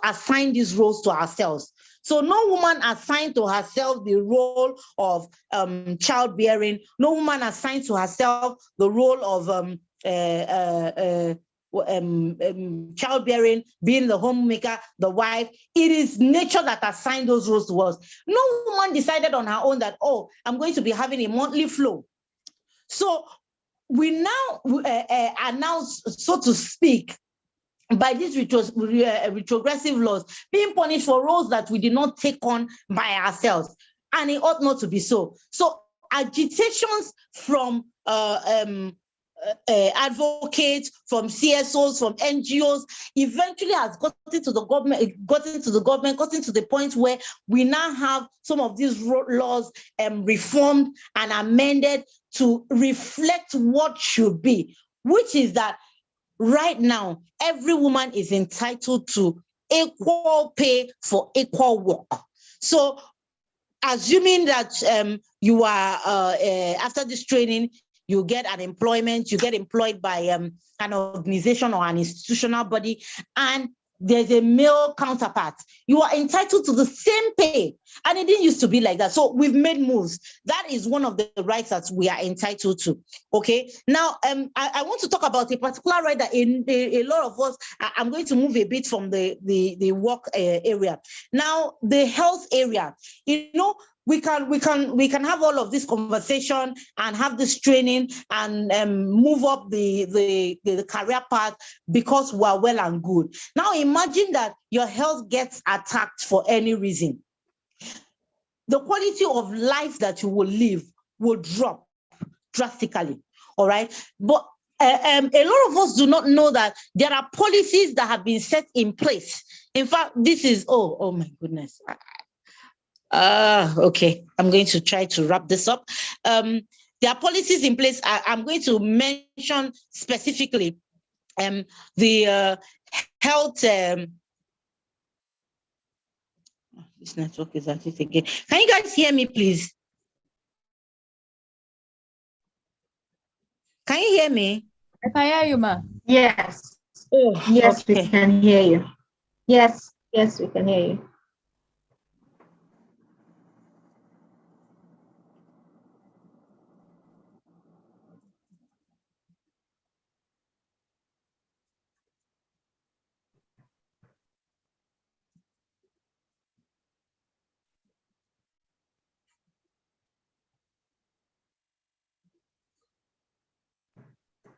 assign these roles to ourselves. So no woman assigned to herself the role of childbearing. No woman assigned to herself the role of childbearing, being the homemaker, the wife. It is nature that assigned those roles to us. No woman decided on her own that, oh, I'm going to be having a monthly flow. So we now announce, so to speak, by these retrogressive laws, being punished for roles that we did not take on by ourselves. And it ought not to be so. So agitations from advocates, from CSOs, from NGOs, eventually has gotten to the point where we now have some of these laws reformed and amended to reflect what should be, which is that right now, every woman is entitled to equal pay for equal work. So, assuming that you are, after this training, you get an employment, you get employed by an organization or an institutional body, and there's a male counterpart, you are entitled to the same pay. And it didn't used to be like that. So we've made moves. That is one of the rights that we are entitled to. Okay. Now, I want to talk about a particular right that a lot of us, I'm going to move a bit from the work area. Now, the health area, you know, we can have all of this conversation and have this training and move up the career path because we are well and good. Now imagine that your health gets attacked for any reason. The quality of life that you will live will drop drastically. All right, but a lot of us do not know that there are policies that have been set in place. In fact, this is oh my goodness. Okay, I'm going to try to wrap this up. There are policies in place. I'm going to mention specifically the health. This network is at it again. Can you guys hear me, please? Can you hear me?
I can hear you, ma.
Yes.
Oh,
yes,
okay.
We can hear you. Yes, we can hear you.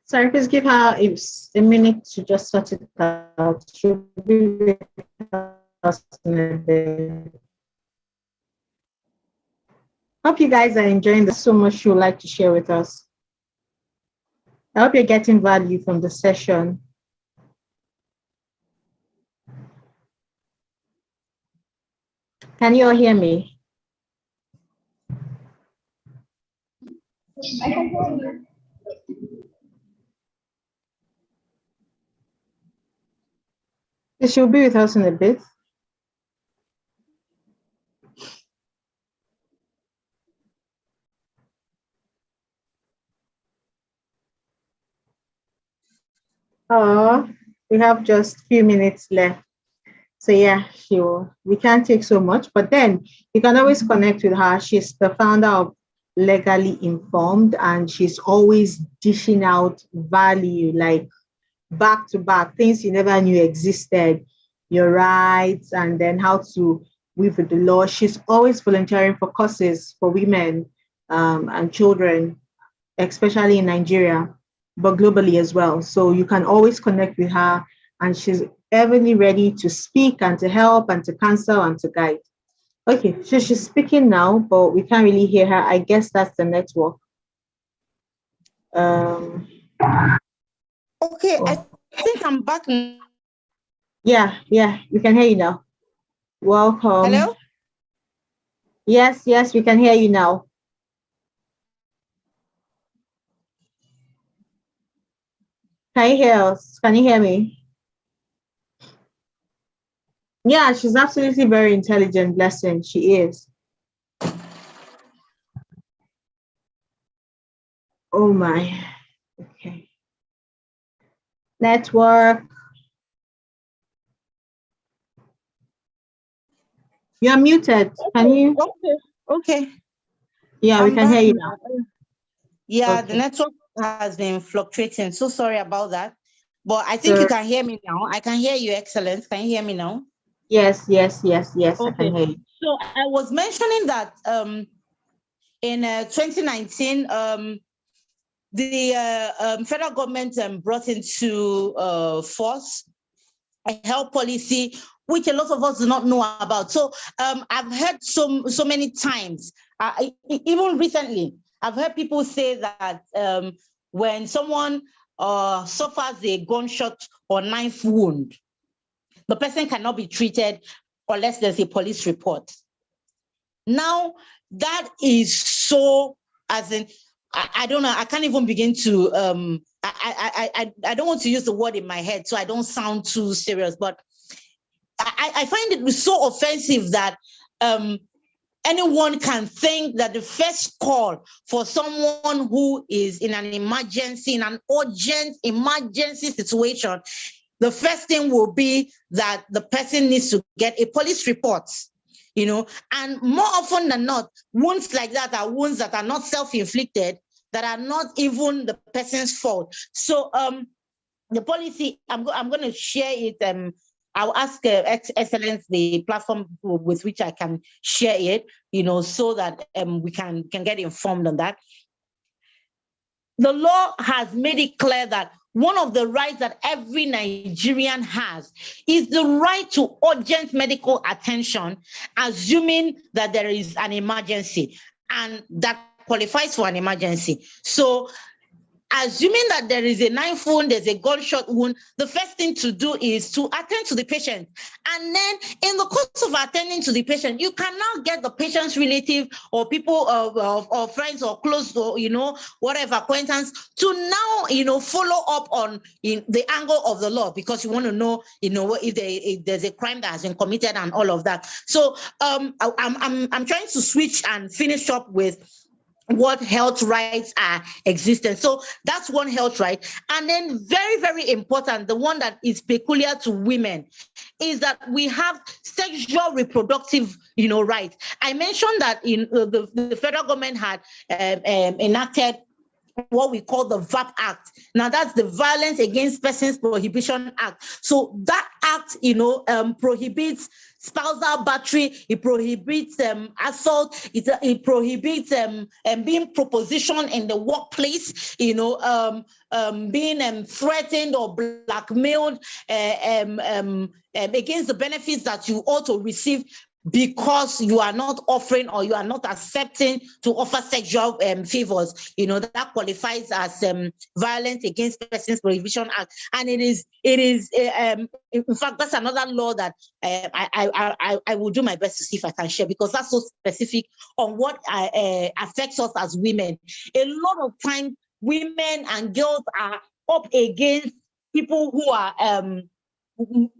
Sorry, please give her a minute to just sort it out. She'll be with us in a bit. Hope you guys are enjoying this so much you'd like to share with us. I hope you're getting value from the session. Can you all hear me? I can hear you. She'll be with us in a bit. Oh, we have just a few minutes left. So yeah, we can't take so much, but then you can always connect with her. She's the founder of Legally Informed, and she's always dishing out value, like back to back, things you never knew existed, your rights, and then how to weave with the law. She's always volunteering for causes for women and children, especially in Nigeria, but globally as well. So you can always connect with her, and she's everly ready to speak and to help and to counsel and to guide. Okay, so she's speaking now, but we can't really hear her. I guess that's the network.
Okay, I think I'm back.
Yeah, we can hear you now. Welcome.
Hello?
Yes, we can hear you now. Can you hear us? Can you hear me? Yeah, she's absolutely very intelligent, blessing. She is. Oh my. Okay. Network. You're muted. Can you?
Okay. Okay.
Yeah, we
I'm
can hear
back
you now.
now. Yeah, the
Okay.
network has been fluctuating. So sorry about that. But I think you
So
can hear me now. I can hear you excellent. Can you hear me now?
yes, yes, yes, yes, I can
Okay.
hear you.
So I was mentioning that in 2019, the federal government brought into force a health policy which a lot of us do not know about. So I've heard so many times, even recently, I've heard people say that when someone suffers a gunshot or knife wound, the person cannot be treated unless there's a police report. Now, that is so, as in, I don't know, I can't even begin to, I don't want to use the word in my head so I don't sound too serious, but I find it so offensive that anyone can think that the first call for someone who is in an emergency, in an urgent emergency situation, the first thing will be that the person needs to get a police report. And more often than not, wounds like that are wounds that are not self-inflicted, that are not even the person's fault. So the policy, I'm going to share it. I'll ask Excellence the platform with which I can share it, so that we can get informed on that. The law has made it clear that one of the rights that every Nigerian has is the right to urgent medical attention, assuming that there is an emergency, and that qualifies for an emergency. So assuming that there is a knife wound, there's a gunshot wound, the first thing to do is to attend to the patient. And then in the course of attending to the patient, you can now get the patient's relative or people or friends or close or, whatever acquaintance to now, follow up on the angle of the law, because you want to know, if there's a crime that has been committed and all of that. So I'm trying to switch and finish up with what health rights are existent. So that's one health right. And then very, very important, the one that is peculiar to women, is that we have sexual reproductive, rights. I mentioned that in the federal government had enacted what we call the VAP Act. Now that's the Violence Against Persons Prohibition Act. So that act, prohibits spousal battery, it prohibits assault, it prohibits being propositioned in the workplace, being threatened or blackmailed against the benefits that you ought to receive because you are not offering or you are not accepting to offer sexual favors. That qualifies as Violence Against Persons Prohibition Act. And it is in fact, that's another law that I will do my best to see if I can share, because that's so specific on what affects us as women. A lot of times, women and girls are up against people who are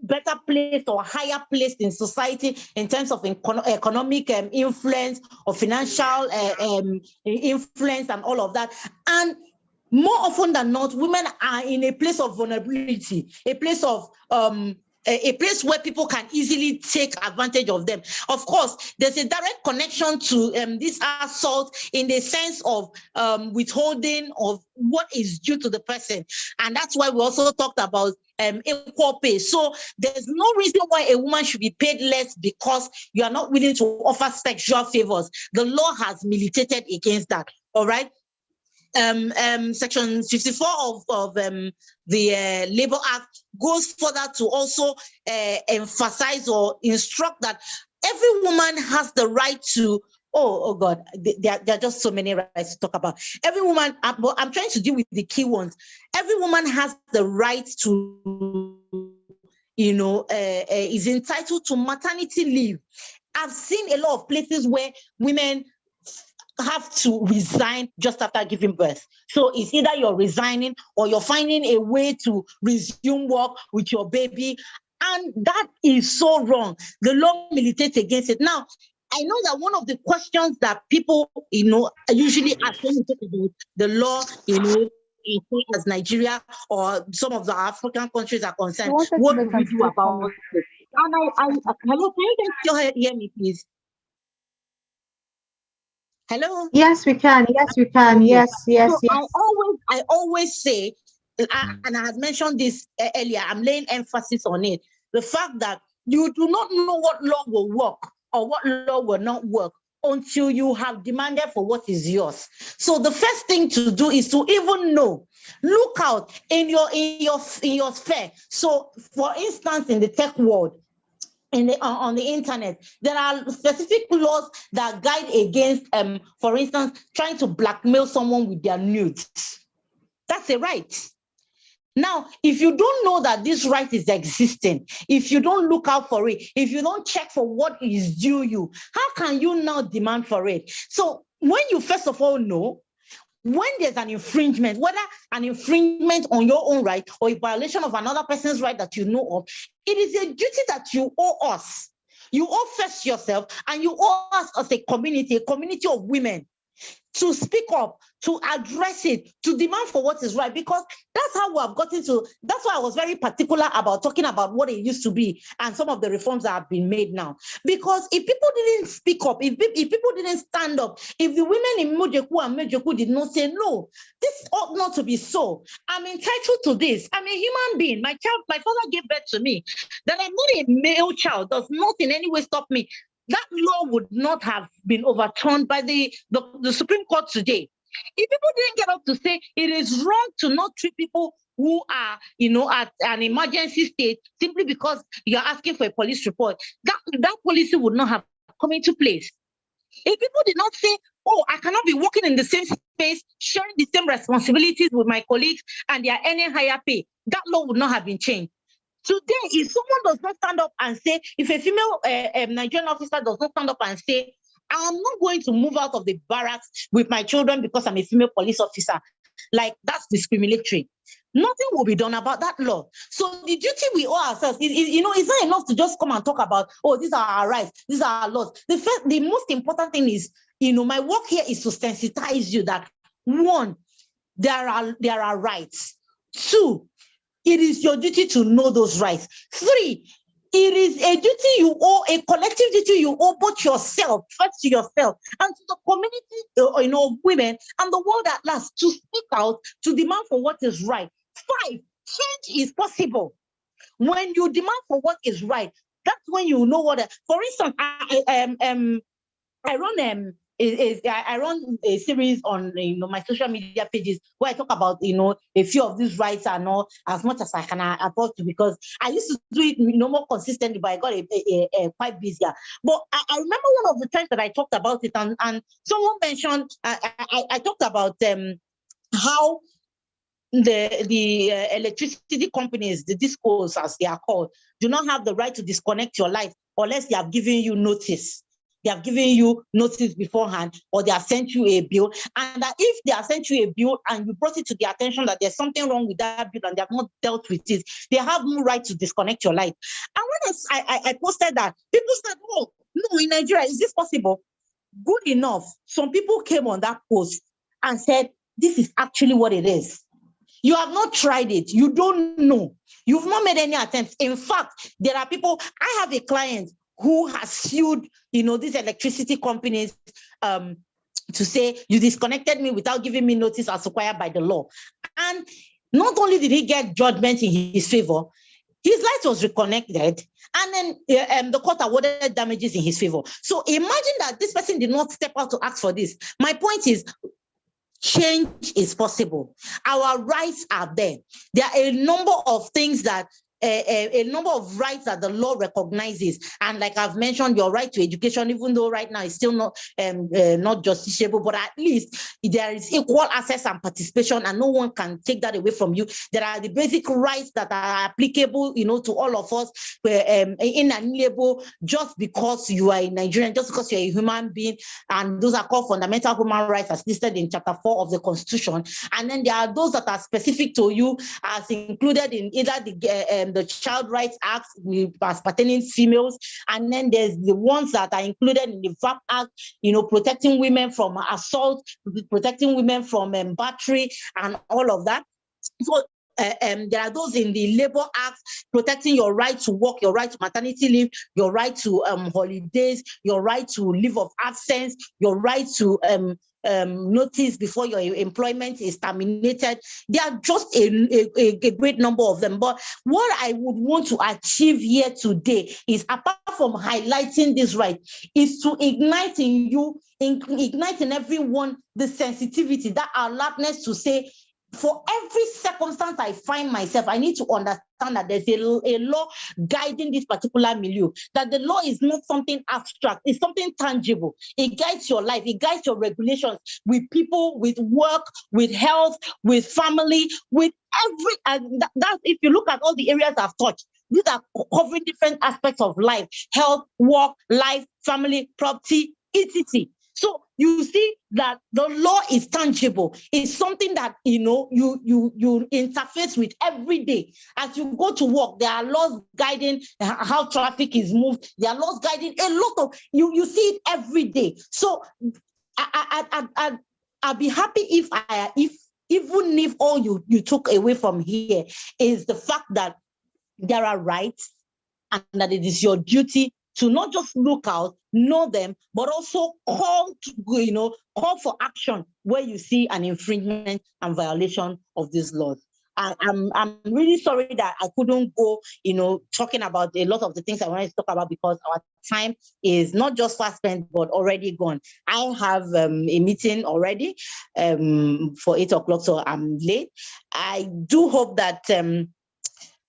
better placed or higher placed in society in terms of economic influence or financial influence and all of that. And more often than not, women are in a place of vulnerability, a place of a place where people can easily take advantage of them. Of course, there's a direct connection to this assault in the sense of withholding of what is due to the person. And that's why we also talked about equal pay. So there's no reason why a woman should be paid less because you are not willing to offer sexual favors. The law has militated against that, all right? Section 54 of the Labor Act goes further to also emphasize or instruct that every woman has the right to, oh God, there are just so many rights to talk about. Every woman, I'm trying to deal with the key ones. Every woman has the right to, is entitled to maternity leave. I've seen a lot of places where women have to resign just after giving birth. So it's either you're resigning or you're finding a way to resume work with your baby. And that is so wrong. The law militates against it. Now, I know that one of the questions that people, usually ask when we talk about the law, as Nigeria or some of the African countries are concerned, what do we do about it? Hello, can you guys still hear me, please? Hello?
Yes, we can. Yes, we can.
Okay.
Yes, yes,
So
yes.
I always say, and I had mentioned this earlier, I'm laying emphasis on it. The fact that you do not know what law will work or what law will not work until you have demanded for what is yours. So the first thing to do is to even know, look out in your sphere. So for instance, in the tech world, on the internet, there are specific laws that guide against, for instance, trying to blackmail someone with their nudes. That's a right. Now, if you don't know that this right is existing, if you don't look out for it, if you don't check for what is due you, how can you now demand for it? So when you first of all know, when there's an infringement, whether an infringement on your own right or a violation of another person's right that you know of, it is a duty that you owe us. You owe first yourself, and you owe us as a community of women, to speak up, to address it, to demand for what is right, because that's how we have gotten to. That's why I was very particular about talking about what it used to be and some of the reforms that have been made now. Because if people didn't speak up, if people didn't stand up, if the women in Mojeku and Mejeku did not say, no, this ought not to be so, I'm entitled to this, I'm a human being, my father gave birth to me, that I'm not a male child does not in any way stop me. That law would not have been overturned by the Supreme Court today. If people didn't get up to say it is wrong to not treat people who are, at an emergency state simply because you're asking for a police report, that policy would not have come into place. If people did not say, oh, I cannot be working in the same space, sharing the same responsibilities with my colleagues, and they are earning higher pay, that law would not have been changed. Today, if someone does not stand up and say, if a female Nigerian officer does not stand up and say, I'm not going to move out of the barracks with my children because I'm a female police officer, like that's discriminatory, nothing will be done about that law. So the duty we owe ourselves, it's not enough to just come and talk about, oh, these are our rights, these are our laws. The most important thing is, my work here is to sensitize you that, one, there are rights. Two, it is your duty to know those rights. Three, it is a duty you owe, a collective duty you owe both yourself, first to yourself, and to the community, of women and the world at large, to speak out, to demand for what is right. 5, change is possible. When you demand for what is right, that's when you know what. For instance, I run a series on my social media pages where I talk about a few of these rights and all as much as I can afford to, because I used to do it more consistently, but I got quite busier. But I remember one of the times that I talked about it, and someone mentioned I talked about how the electricity companies, the discos as they are called, do not have the right to disconnect your light unless they have given you notice. They have given you notice beforehand, or they have sent you a bill. And that if they have sent you a bill and you brought it to their attention that there's something wrong with that bill and they have not dealt with it, they have no right to disconnect your light. And when I posted that, people said, oh, no, in Nigeria, is this possible? Good enough. Some people came on that post and said, this is actually what it is. You have not tried it. You don't know. You've not made any attempts. In fact, there are people, I have a client who has sued, these electricity companies to say, you disconnected me without giving me notice as required by the law. And not only did he get judgment in his favor, his light was reconnected, and then the court awarded damages in his favor. So imagine that this person did not step out to ask for this. My point is, change is possible. Our rights are there. There are a number of things that a number of rights that the law recognizes, and like I've mentioned, your right to education, even though right now it's still not justiciable, but at least there is equal access and participation, and no one can take that away from you. There are the basic rights that are applicable, to all of us, inalienable, just because you are a Nigerian, just because you're a human being, and those are called fundamental human rights as listed in Chapter 4 of the Constitution. And then there are those that are specific to you, as included in either the Child Rights Act as pertaining females, and then there's the ones that are included in the VAP Act, protecting women from assault, protecting women from battery, and all of that. So there are those in the Labor Act protecting your right to work, your right to maternity leave, your right to holidays, your right to leave of absence, your right to notice before your employment is terminated. There are just a great number of them. But what I would want to achieve here today is, apart from highlighting this right, is to ignite in you, ignite in everyone the sensitivity, that alertness to say, for every circumstance I find myself, I need to understand that there's a law guiding this particular milieu, that the law is not something abstract, it's something tangible. It guides your life, it guides your regulations with people, with work, with health, with family, with every, and that if you look at all the areas I've touched, these are covering different aspects of life: health, work, life, family, property, etc. So you see that the law is tangible. It's something that you interface with every day. As you go to work, there are laws guiding how traffic is moved. There are laws guiding a lot of you see it every day. So I'd be happy if even if all you took away from here is the fact that there are rights and that it is your duty to not just look out, know them, but also call for action where you see an infringement and violation of these laws. I'm really sorry that I couldn't go, talking about a lot of the things I wanted to talk about, because our time is not just fast spent, but already gone. I have a meeting already for 8 o'clock, so I'm late. I do hope that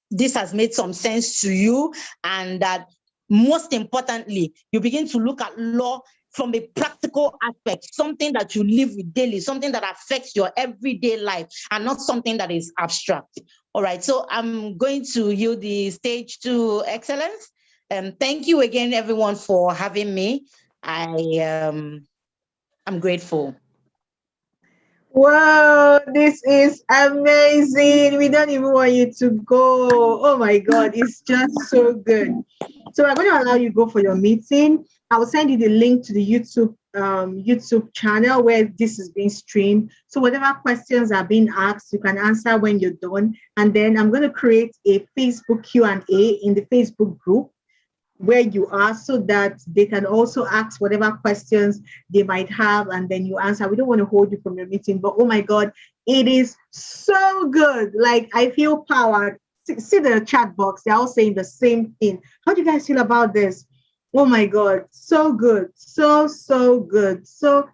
this has made some sense to you, and that most importantly, you begin to look at law from a practical aspect, something that you live with daily, something that affects your everyday life, and not something that is abstract. All right, so I'm going to yield the stage to Excellence. Thank you again, everyone, for having me. I'm grateful.
Wow, this is amazing. We don't even want you to go. Oh my God, it's just so good. So we're going to allow you to go for your meeting. I will send you the link to the YouTube channel where this is being streamed. So whatever questions are being asked, you can answer when you're done. And then I'm going to create a Facebook Q&A in the Facebook group where you are, so that they can also ask whatever questions they might have, and then you answer. We don't want to hold you from your meeting, but oh my God, it is so good. Like, I feel powered. See the chat box, they're all saying the same thing. How do you guys feel about this? Oh my God, so good. So good. So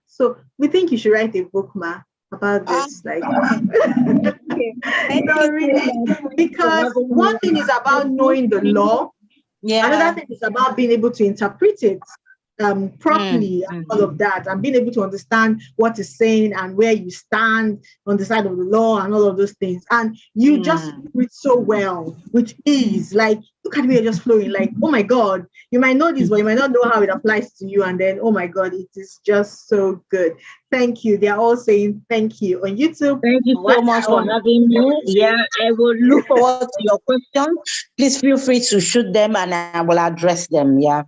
we think you should write a book, Ma, about this. Like no, really, because one thing is about knowing the law. Yeah. Another thing is about being able to interpret it properly, and all of that, and being able to understand what it's saying and where you stand on the side of the law and all of those things. And you just do it so well, with ease. Like, look at me, you're just flowing. Like, oh my God, you might know this, but you might not know how it applies to you. And then, oh my God, it is just so good. Thank you. They're all saying thank you on YouTube.
Thank you so much for having me. Yeah, I will look forward to your questions. Please feel free to shoot them, and I will address them. Yeah.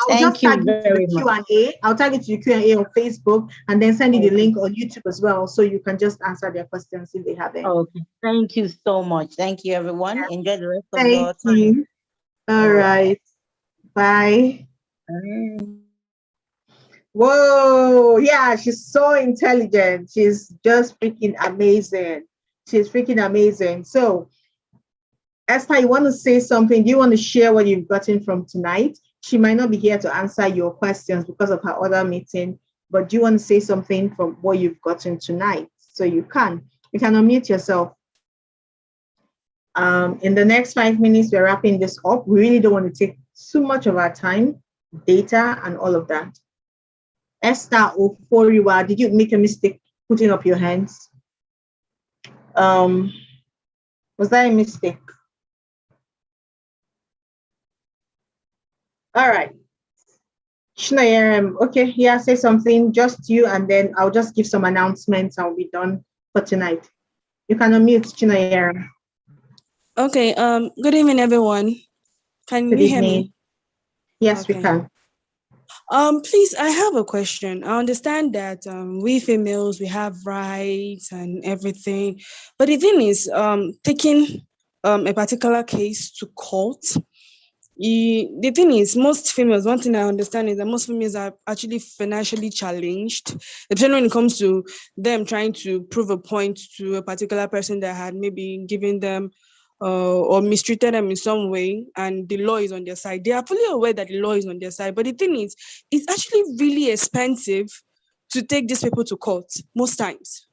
I'll just tag you to the Q&A. I'll tag it to the Q&A on Facebook, and then send you the link on YouTube as well, so you can just answer their questions if they have any.
Okay. Thank you so much. Thank you, everyone. Yeah. Enjoy the rest of your time.
You. All right. Bye. Whoa. Yeah, she's so intelligent. She's just freaking amazing. She's freaking amazing. So, Esther, you want to say something? Do you want to share what you've gotten from tonight? She might not be here to answer your questions because of her other meeting, but do you want to say something from what you've gotten tonight? So you can unmute yourself. In the next 5 minutes, we're wrapping this up. We really don't want to take too much of our time, data, and all of that. Esther Oforiwa, did you make a mistake putting up your hands? Was that a mistake? All right. Okay, yeah, say something, just you, and then I'll just give some announcements and we'll be done for tonight. You can unmute, Chinayera.
Okay, good evening, everyone. Can you hear me?
Yes, okay. We can.
Please, I have a question. I understand that we females, we have rights and everything, but the thing is, taking a particular case to court. The thing is, most females, one thing I understand is that most females are actually financially challenged, especially when it comes to them trying to prove a point to a particular person that had maybe given them or mistreated them in some way, and the law is on their side. They are fully aware that the law is on their side, but the thing is, it's actually really expensive to take these people to court most times.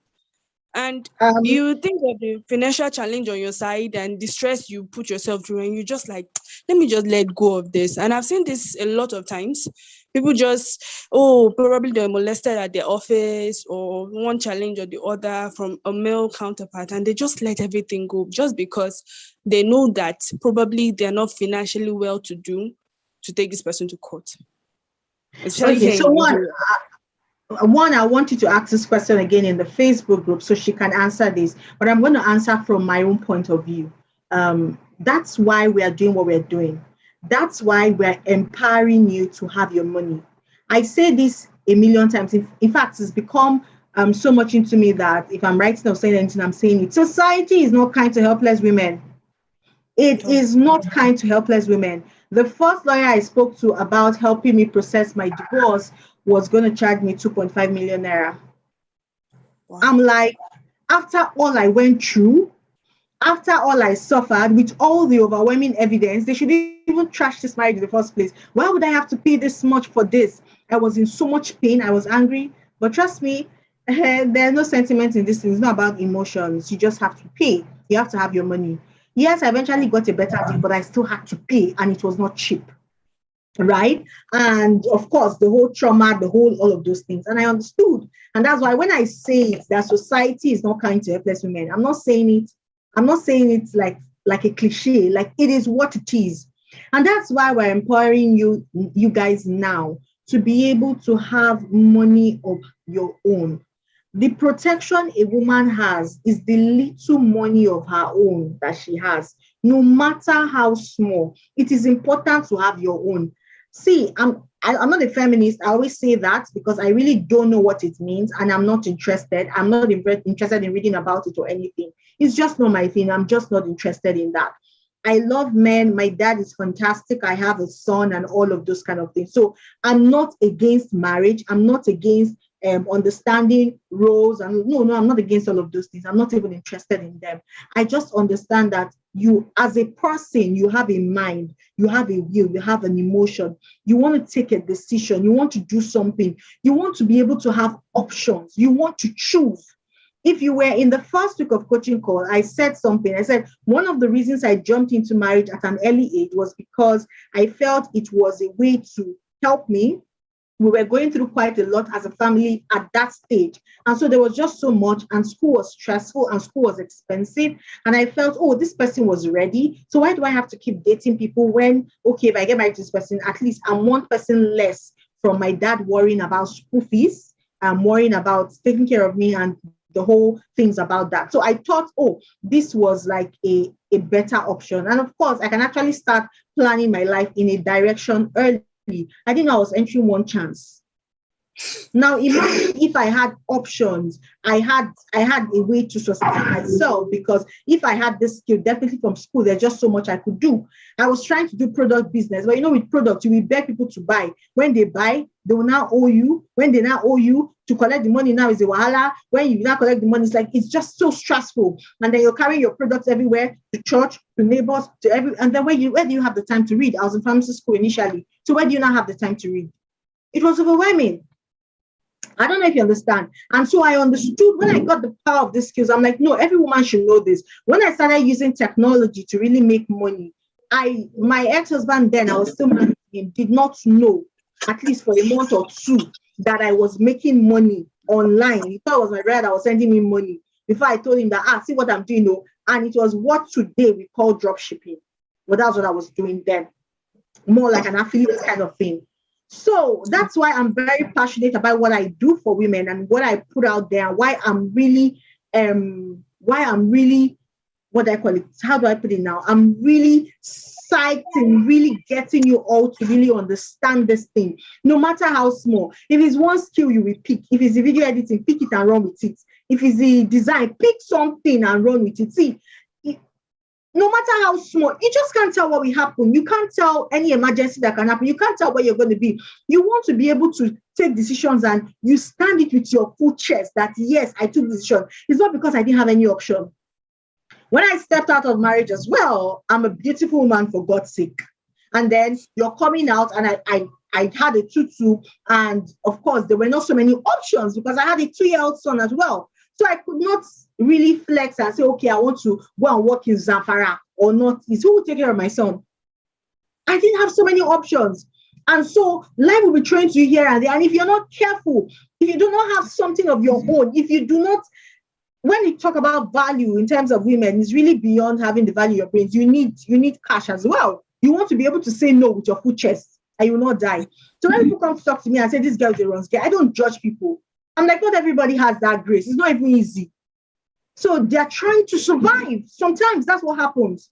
And
Um,
you think of the financial challenge on your side and the stress you put yourself through, and you just like, let me just let go of this. And I've seen this a lot of times. People just, oh, probably they're molested at their office or one challenge or the other from a male counterpart, and they just let everything go just because they know that probably they're not financially well to do to take this person to court, especially
okay,
here
so
in Nigeria.
I want you to ask this question again in the Facebook group so she can answer this, but I'm going to answer from my own point of view. That's why we are doing what we're doing. That's why we're empowering you to have your money. I say this a million times. In fact, it's become so much into me that if I'm writing or saying anything, I'm saying it. Society is not kind to helpless women. It is not kind to helpless women. The first lawyer I spoke to about helping me process my divorce was going to charge me 2.5 million naira.
Wow.
I'm like, after all I went through, after all I suffered, with all the overwhelming evidence, they should even trash this marriage in the first place. Why would I have to pay this much for this? I was in so much pain. I was angry. But trust me, there's no sentiment in this thing. It's not about emotions. You just have to pay. You have to have your money. Yes, I eventually got a better deal, but I still had to pay, and it was not cheap, right? And of course, the whole trauma, the whole all of those things. And I understood. And that's why when I say it, that society is not kind to helpless women, I'm not saying it like a cliche, like it is what it is. And that's why we're empowering you guys now to be able to have money of your own. The protection a woman has is the little money of her own that she has, no matter how small. It is important to have your own. See, I'm not a feminist. I always say that because I really don't know what it means and I'm not interested. I'm not interested in reading about it or anything. It's just not my thing. I'm just not interested in that. I love men. My dad is fantastic. I have a son and all of those kind of things. So I'm not against marriage. I'm not against understanding roles. And no, I'm not against all of those things. I'm not even interested in them. I just understand that you, as a person, you have a mind, you have a will, you have an emotion. You want to take a decision. You want to do something. You want to be able to have options. You want to choose. If you were in the first week of coaching call, I said something. I said, one of the reasons I jumped into marriage at an early age was because I felt it was a way to help me. We were going through quite a lot as a family at that stage. And so there was just so much, and school was stressful and school was expensive. And I felt, oh, this person was ready. So why do I have to keep dating people when, okay, if I get married to this person, at least I'm one person less from my dad worrying about school fees. I'm worrying about taking care of me and the whole things about that. So I thought, oh, this was like a better option. And of course, I can actually start planning my life in a direction early. I didn't know I was entering one chance. Now imagine if I had options, I had a way to sustain myself, because if I had this skill, definitely from school, there's just so much I could do. I was trying to do product business, but with product, you will beg people to buy. When they buy, they will now owe you. When they now owe you, to collect the money now is a wahala. When you now collect the money, it's just so stressful. And then you're carrying your products everywhere, to church, to neighbors, to every. And then where do you have the time to read? I was in pharmacy school initially, so where do you now have the time to read? It was overwhelming. I don't know if you understand. And so I understood when I got the power of these skills. I'm like, no, every woman should know this. When I started using technology to really make money, my ex-husband then, I was still married to him, did not know, at least for a month or two, that I was making money online. He thought it was my brother that was sending me money before I told him that, see what I'm doing. No. And it was what today we call drop shipping. Well, that's what I was doing then. More like an affiliate kind of thing. So that's why I'm very passionate about what I do for women and what I put out there, and why I'm really what do I call it? How do I put it now? I'm really psyched and really getting you all to really understand this thing, no matter how small. If it's one skill you will pick, if it's the video editing, pick it and run with it. If it's the design, pick something and run with it. See, no matter how small, you just can't tell what will happen. You can't tell any emergency that can happen. You can't tell where you're going to be. You want to be able to take decisions and you stand it with your full chest that, yes, I took decision. It's not because I didn't have any option. When I stepped out of marriage as well, I'm a beautiful woman, for God's sake. And then you're coming out, and I had a tutu, and of course, there were not so many options because I had a 2-year-old son as well. So I could not really flex and say, okay, I want to go and work in Zamfara or not. Who will take care of my son? I didn't have so many options. And so life will be throwing to you here and there. And if you're not careful, if you do not have something of your own, if you do not, when you talk about value in terms of women, it's really beyond having the value of your brains. You need cash as well. You want to be able to say no with your full chest and you will not die. So when people come to talk to me and say, this girl is a wrong girl, I don't judge people. I'm like, not everybody has that grace. It's not even easy. So they're trying to survive. Sometimes that's what happens.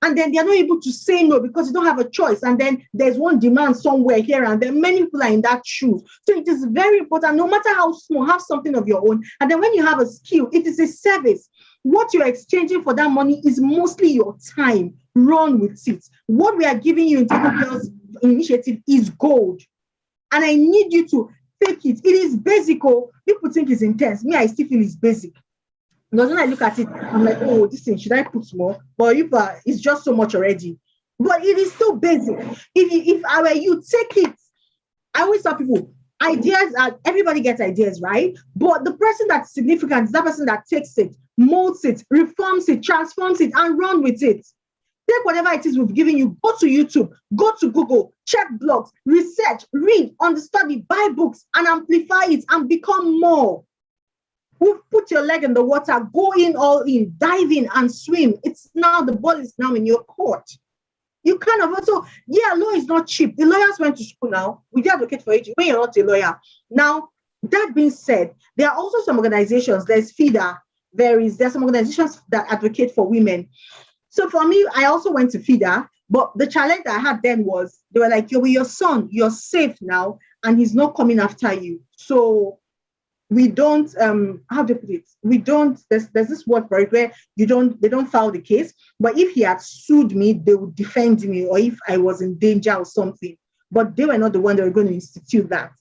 And then they're not able to say no because you don't have a choice. And then there's one demand somewhere here and there. Many people are in that shoes. So it is very important, no matter how small, have something of your own. And then when you have a skill, it is a service. What you're exchanging for that money is mostly your time. Run with it. What we are giving you in Table Girls Initiative is gold. And I need you to take it. It is basic. Oh, people think it's intense. Me, I still feel it's basic. Because when I look at it, I'm like, oh, this thing, should I put more? But if it's just so much already. But it is still basic. If I were you, take it. I always tell people, ideas everybody gets ideas, right? But the person that's significant is that person that takes it, molds it, reforms it, transforms it, and run with it. Take whatever it is we've given you, go to YouTube, go to Google, check blogs, research, read, understudy, buy books, and amplify it and become more. Put your leg in the water, go in all in, dive in and swim. It's now, the ball is now in your court. You kind of also, law is not cheap. The lawyers went to school now. We do advocate for it when you're not a lawyer. Now, that being said, there are also some organizations, there's FIDA, there's some organizations that advocate for women. So for me, I also went to FIDA, but the challenge I had then was, they were like, with your son, you're safe now, and he's not coming after you. So we don't, how do you put it? We don't, there's this word for it where they don't file the case, but if he had sued me, they would defend me, or if I was in danger or something, but they were not the one that were going to institute that.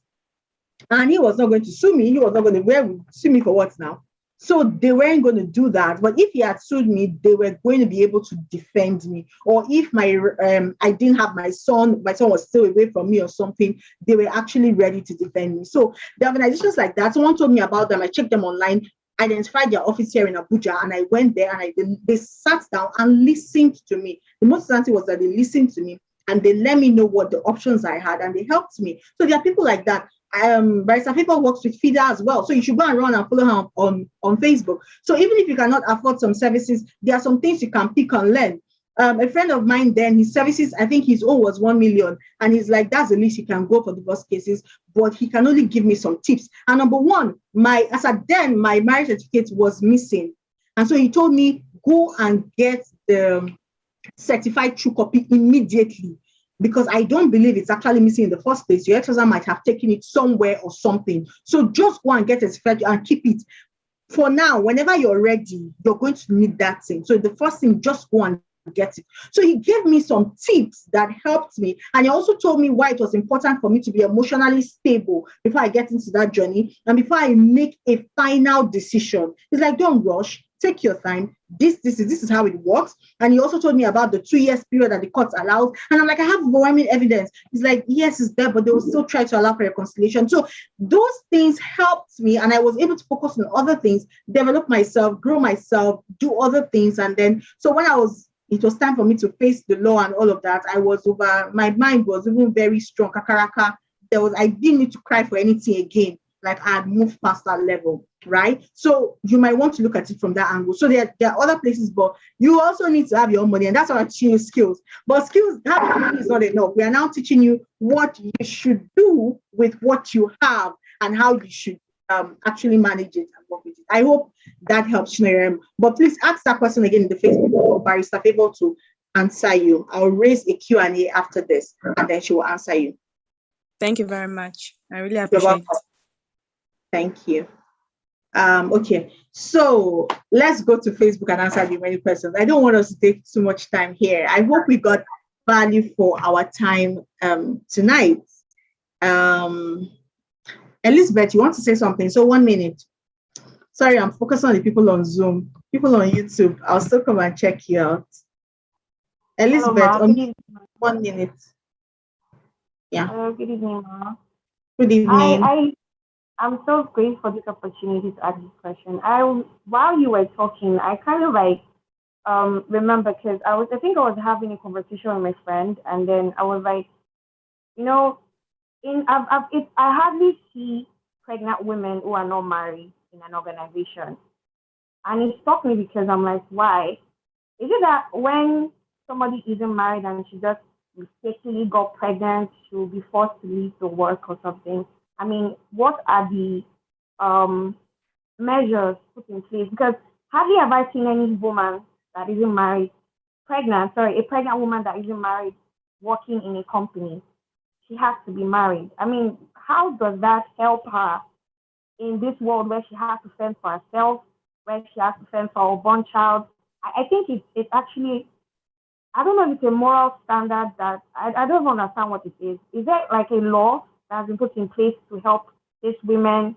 And he was not going to sue me. He was not going to, sue me for what now? So they weren't going to do that. But if he had sued me, they were going to be able to defend me. Or if I didn't have my son was still away from me or something, they were actually ready to defend me. So the organizations like that, someone told me about them. I checked them online, identified their office here in Abuja, and I went there and they sat down and listened to me. The most important thing was that they listened to me and they let me know what the options I had, and they helped me. So there are people like that. Barrister Favour works with FIDA as well. So you should go and run and follow her on Facebook. So even if you cannot afford some services, there are some things you can pick and learn. A friend of mine then, his services, I think his own was 1 million. And he's like, that's the least he can go for divorce cases, but he can only give me some tips. And number one, my marriage certificate was missing. And so he told me, go and get the certified true copy immediately, because I don't believe it's actually missing in the first place. Your ex-husband might have taken it somewhere or something. So just go and get it and keep it. For now, whenever you're ready, you're going to need that thing. So the first thing, just go and get it. So he gave me some tips that helped me. And he also told me why it was important for me to be emotionally stable before I get into that journey and before I make a final decision. He's like, don't rush. Take your time. This is how it works. And he also told me about the 2 years period that the court allows. And I'm like, I have overwhelming evidence. He's like, yes, it's there, but they will still try to allow for reconciliation. So those things helped me, and I was able to focus on other things, develop myself, grow myself, do other things. And then, so when it was time for me to face the law and all of that, my mind was even very strong. Kakaraka. I didn't need to cry for anything again. Like I had moved past that level, right? So you might want to look at it from that angle. So there are other places, but you also need to have your own money, and that's how I teach you skills. But skills, having money is not enough. We are now teaching you what you should do with what you have and how you should actually manage it and work with it. I hope that helps, Shnerim. But please ask that question again in the Facebook for Barrister Favour to answer you. I'll raise a Q&A after this, and then she will answer you.
Thank you very much. I really
You're
appreciate
welcome.
it.
Thank you. Okay, so let's go to Facebook and answer the many questions. I don't want us to take too much time here. I hope we got value for our time tonight. Elizabeth, you want to say something? So 1 minute. Sorry, I'm focused on the people on Zoom. People on YouTube, I'll still come and check you out. Elizabeth,
Hello,
1 minute. Yeah.
good evening, Ma.
Good evening.
I'm so grateful for this opportunity to ask this question. While you were talking, I kind of like remember because I think I was having a conversation with my friend, and then I was like, you know, I hardly see pregnant women who are not married in an organization, and it struck me because I'm like, why? Is it that when somebody isn't married and she just mistakenly got pregnant, she'll be forced to leave to work or something? I mean, what are the measures put in place? Because hardly have I seen any woman that isn't married, a pregnant woman that isn't married working in a company. She has to be married. I mean, how does that help her in this world where she has to fend for herself, where she has to fend for her born child? I think it's actually, I don't know if it's a moral standard that I don't understand what it is. Is there like a law that has been put in place to help these women?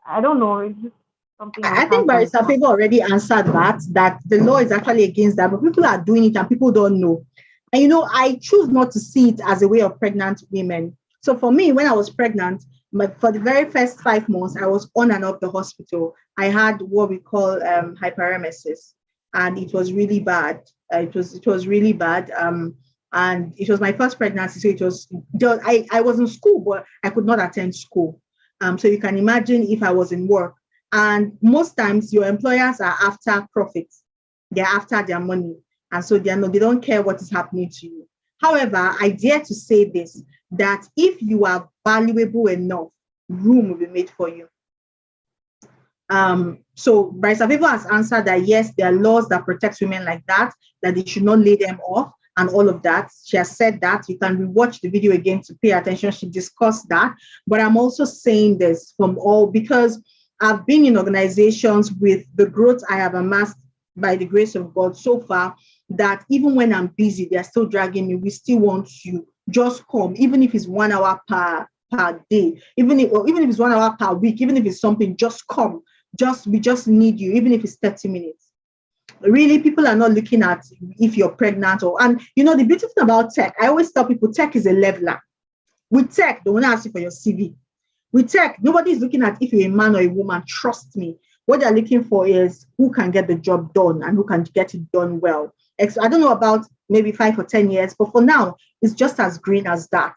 I don't know. It's just something
I think Barrister Favour already answered that the law is actually against that, but people are doing it and people don't know. And I choose not to see it as a way of pregnant women. So for me, when I was pregnant, for the very first 5 months, I was on and off the hospital. I had what we call hyperemesis, and it was really bad. It was really bad. And it was my first pregnancy, so it was just I was in school, but I could not attend school. So you can imagine if I was in work. And most times your employers are after profits. They're after their money. And so they don't care what is happening to you. However, I dare to say this, that if you are valuable enough, room will be made for you. So Barrister Favour has answered that yes, there are laws that protect women like that they should not lay them off and all of that. She has said that. You can rewatch the video again to pay attention. She discussed that. But I'm also saying this because I've been in organizations with the growth I have amassed by the grace of God so far, that even when I'm busy, they're still dragging me. We still want you. Just come, even if it's 1 hour per day, even if it's 1 hour per week, even if it's something, just come. We just need you, even if it's 30 minutes. Really, people are not looking at if you're pregnant and the beautiful thing about tech, I always tell people tech is a leveler. With tech, they want to ask you for your CV. With tech, nobody is looking at if you're a man or a woman. Trust me. What they're looking for is who can get the job done and who can get it done well. I don't know about maybe 5 or 10 years, but for now, it's just as green as that,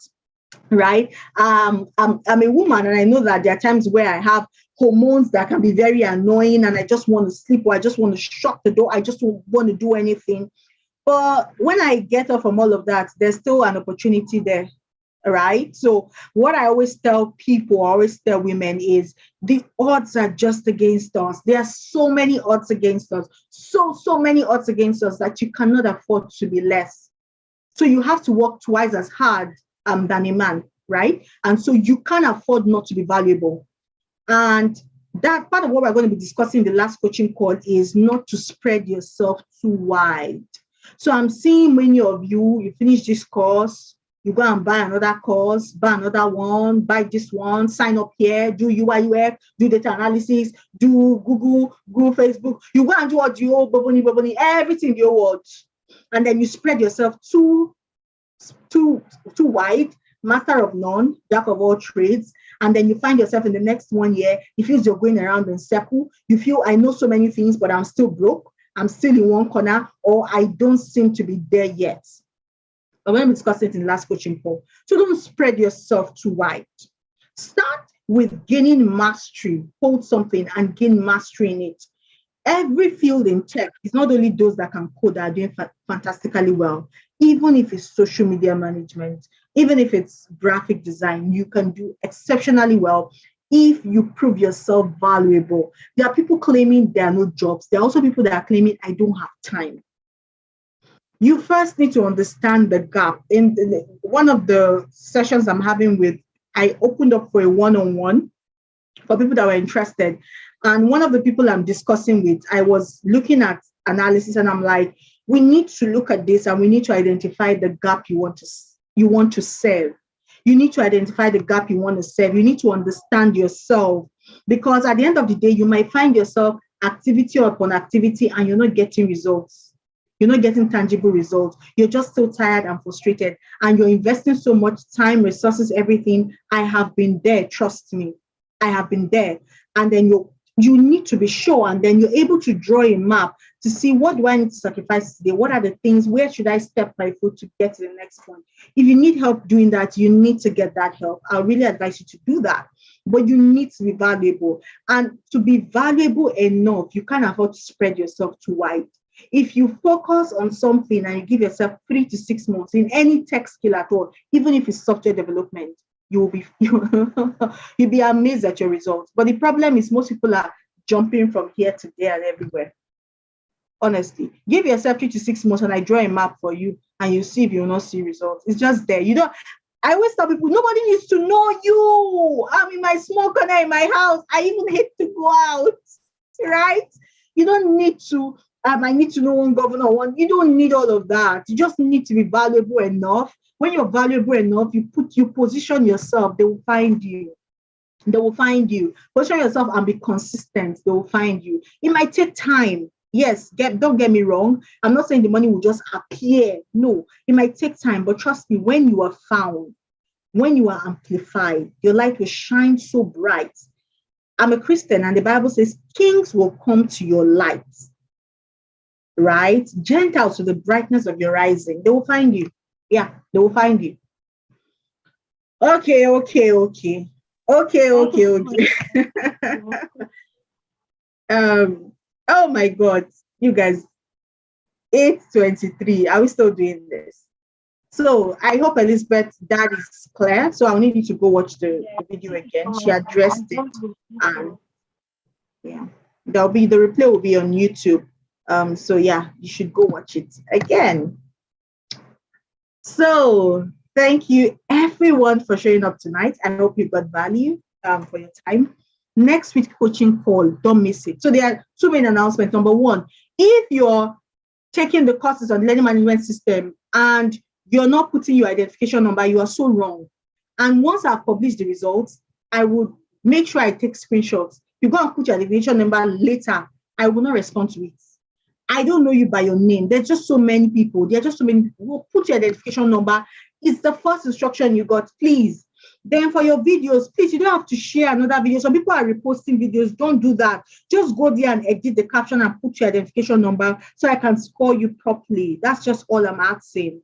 right? I'm a woman, and I know that there are times where I have hormones that can be very annoying, and I just want to sleep, or I just want to shut the door. I just don't want to do anything. But when I get off from all of that, there's still an opportunity there, right? So what I always tell people, I always tell women is the odds are just against us. There are so many odds against us, so many odds against us that you cannot afford to be less. So you have to work twice as hard than a man, right? And so you can't afford not to be valuable. And that part of what we're going to be discussing in the last coaching call is not to spread yourself too wide. So I'm seeing many of you finish this course, you go and buy another course, buy another one, buy this one, sign up here, do UI UX, do data analysis, do Google, Facebook. You go and do what you owe, everything you want. And then you spread yourself too wide, master of none, jack of all trades. And then you find yourself in the next 1 year, you feel you're going around in circle. You feel I know so many things, but I'm still broke. I'm still in one corner, or I don't seem to be there yet. I'm going to discuss it in the last coaching call. So don't spread yourself too wide. Start with gaining mastery. Hold something and gain mastery in it. Every field in tech is not only those that can code that are doing fantastically well. Even if it's social media management, even if it's graphic design, you can do exceptionally well if you prove yourself valuable. There are people claiming there are no jobs. There are also people that are claiming, I don't have time. You first need to understand the gap. In one of the sessions I'm having with, I opened up for a one-on-one for people that were interested. And one of the people I'm discussing with, I was looking at analysis and I'm like, we need to look at this and we need to identify the gap you want to serve. You need to identify the gap you want to serve. You need to understand yourself, because at the end of the day, you might find yourself activity upon activity and you're not getting results. You're not getting tangible results. You're just so tired and frustrated and you're investing so much time, resources, everything. I have been there. Trust me. I have been there. And then you need to be sure, and then you're able to draw a map to see, what do I need to sacrifice today? What are the things? Where should I step my foot to get to the next point? If you need help doing that, you need to get that help. I really advise you to do that. But you need to be valuable. And to be valuable enough, you can't afford to spread yourself too wide. If you focus on something and you give yourself 3 to 6 months in any tech skill at all, even if it's software development, you'll be amazed at your results. But the problem is most people are jumping from here to there and everywhere. Honestly, give yourself 3 to 6 months and I draw a map for you and you see if you will not see results. It's just there. I always tell people, nobody needs to know you. I'm in my small corner in my house. I even hate to go out, right? You don't need to, I need to know one governor, you don't need all of that. You just need to be valuable enough. When you're valuable enough, you position yourself, they will find you. They will find you. Position yourself and be consistent. They will find you. It might take time. Yes, don't get me wrong. I'm not saying the money will just appear. No, it might take time. But trust me, when you are found, when you are amplified, your light will shine so bright. I'm a Christian and the Bible says kings will come to your light. Right? Gentiles to the brightness of your rising. They will find you. Yeah, they will find you. Okay. Oh my God, you guys, 8:23. Are we still doing this? So I hope Elizabeth, that is clear. So I'll need you to go watch the video again. She addressed it, and yeah, the replay will be on YouTube. So yeah, you should go watch it again. So thank you everyone for showing up tonight. I hope you got value for your time. Next week coaching call, don't miss it. So there are two main announcements. Number one, if you're taking the courses on learning management system and you're not putting your identification number, you are so wrong. And once I've published the results, I would make sure I take screenshots. You go and put your identification number later, I will not respond to it. I don't know you by your name. There's just so many people. There are just so many people. Put your identification number. It's the first instruction you got, please. Then for your videos, please, you don't have to share another video. Some people are reposting videos. Don't do that. Just go there and edit the caption and put your identification number so I can score you properly. That's just all I'm asking.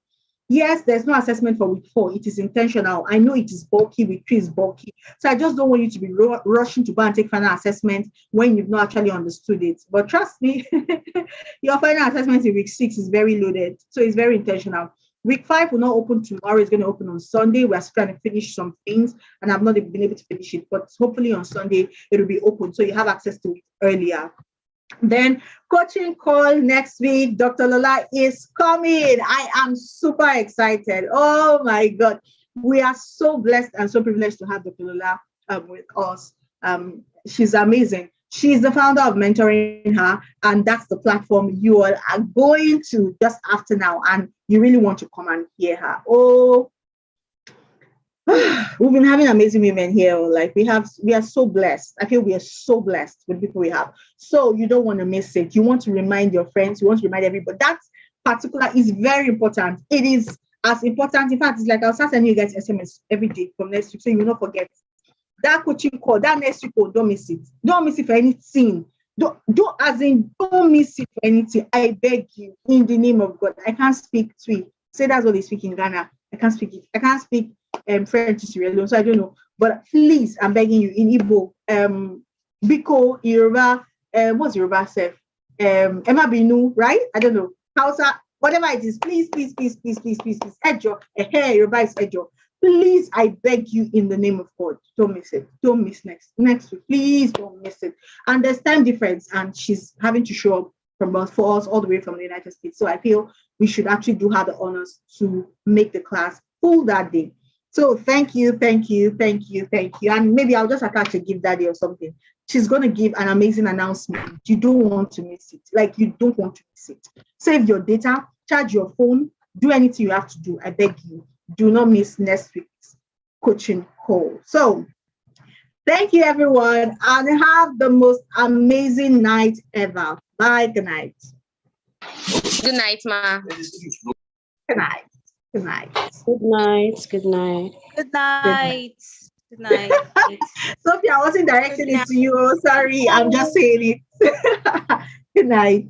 Yes, there's no assessment for week 4. It is intentional. I know it is bulky. Week 3 is bulky. So I just don't want you to be rushing to go and take final assessment when you've not actually understood it. But trust me, your final assessment in week 6 is very loaded. So it's very intentional. Week 5 will not open tomorrow. It's going to open on Sunday. We're trying to finish some things and I've not been able to finish it. But hopefully on Sunday, it will be open. So you have access to it earlier. Then coaching call next week. Dr. Lola is coming. I am super excited. Oh my God. We are so blessed and so privileged to have Dr. Lola with us. She's amazing. She's the founder of Mentoring Her, and that's the platform you all are going to just after now, and you really want to come and hear her. Oh, we've been having amazing women here. Like we are so blessed. I feel we are so blessed with the people we have. So you don't want to miss it. You want to remind your friends. You want to remind everybody. That particular is very important. It is as important. In fact, it's like I'll start sending you guys SMS every day from next week, so you will not forget. That coaching call, that next week, don't miss it. Don't miss it for anything. Don't miss it for anything. I beg you, in the name of God. I can't speak Twi. Say that's what they speak in Ghana. I can't speak it. I can't speak French, so I don't know. But please, I'm begging you, in Igbo, Biko, Yoruba, what's Yoruba self? Emma Binu, right? I don't know. Hausa, whatever it is, please. Ejo, Yoruba is Ejo. Please, I beg you in the name of God, don't miss it. Don't miss next week. Please don't miss it. And there's time difference, and she's having to show up for us all the way from the United States. So I feel we should actually do her the honors to make the class full that day. So thank you. And maybe I'll just attach a gift that day or something. She's going to give an amazing announcement. You don't want to miss it. Like, you don't want to miss it. Save your data, charge your phone, do anything you have to do. I beg you, do not miss next week's coaching call. So thank you, everyone, and have the most amazing night ever. Bye. Good night.
Good night, ma.
Good night. Good night.
Good night. Good night.
Good night. Good night.
Sophia, I wasn't directing it to you. Sorry, I'm just saying it. Good night.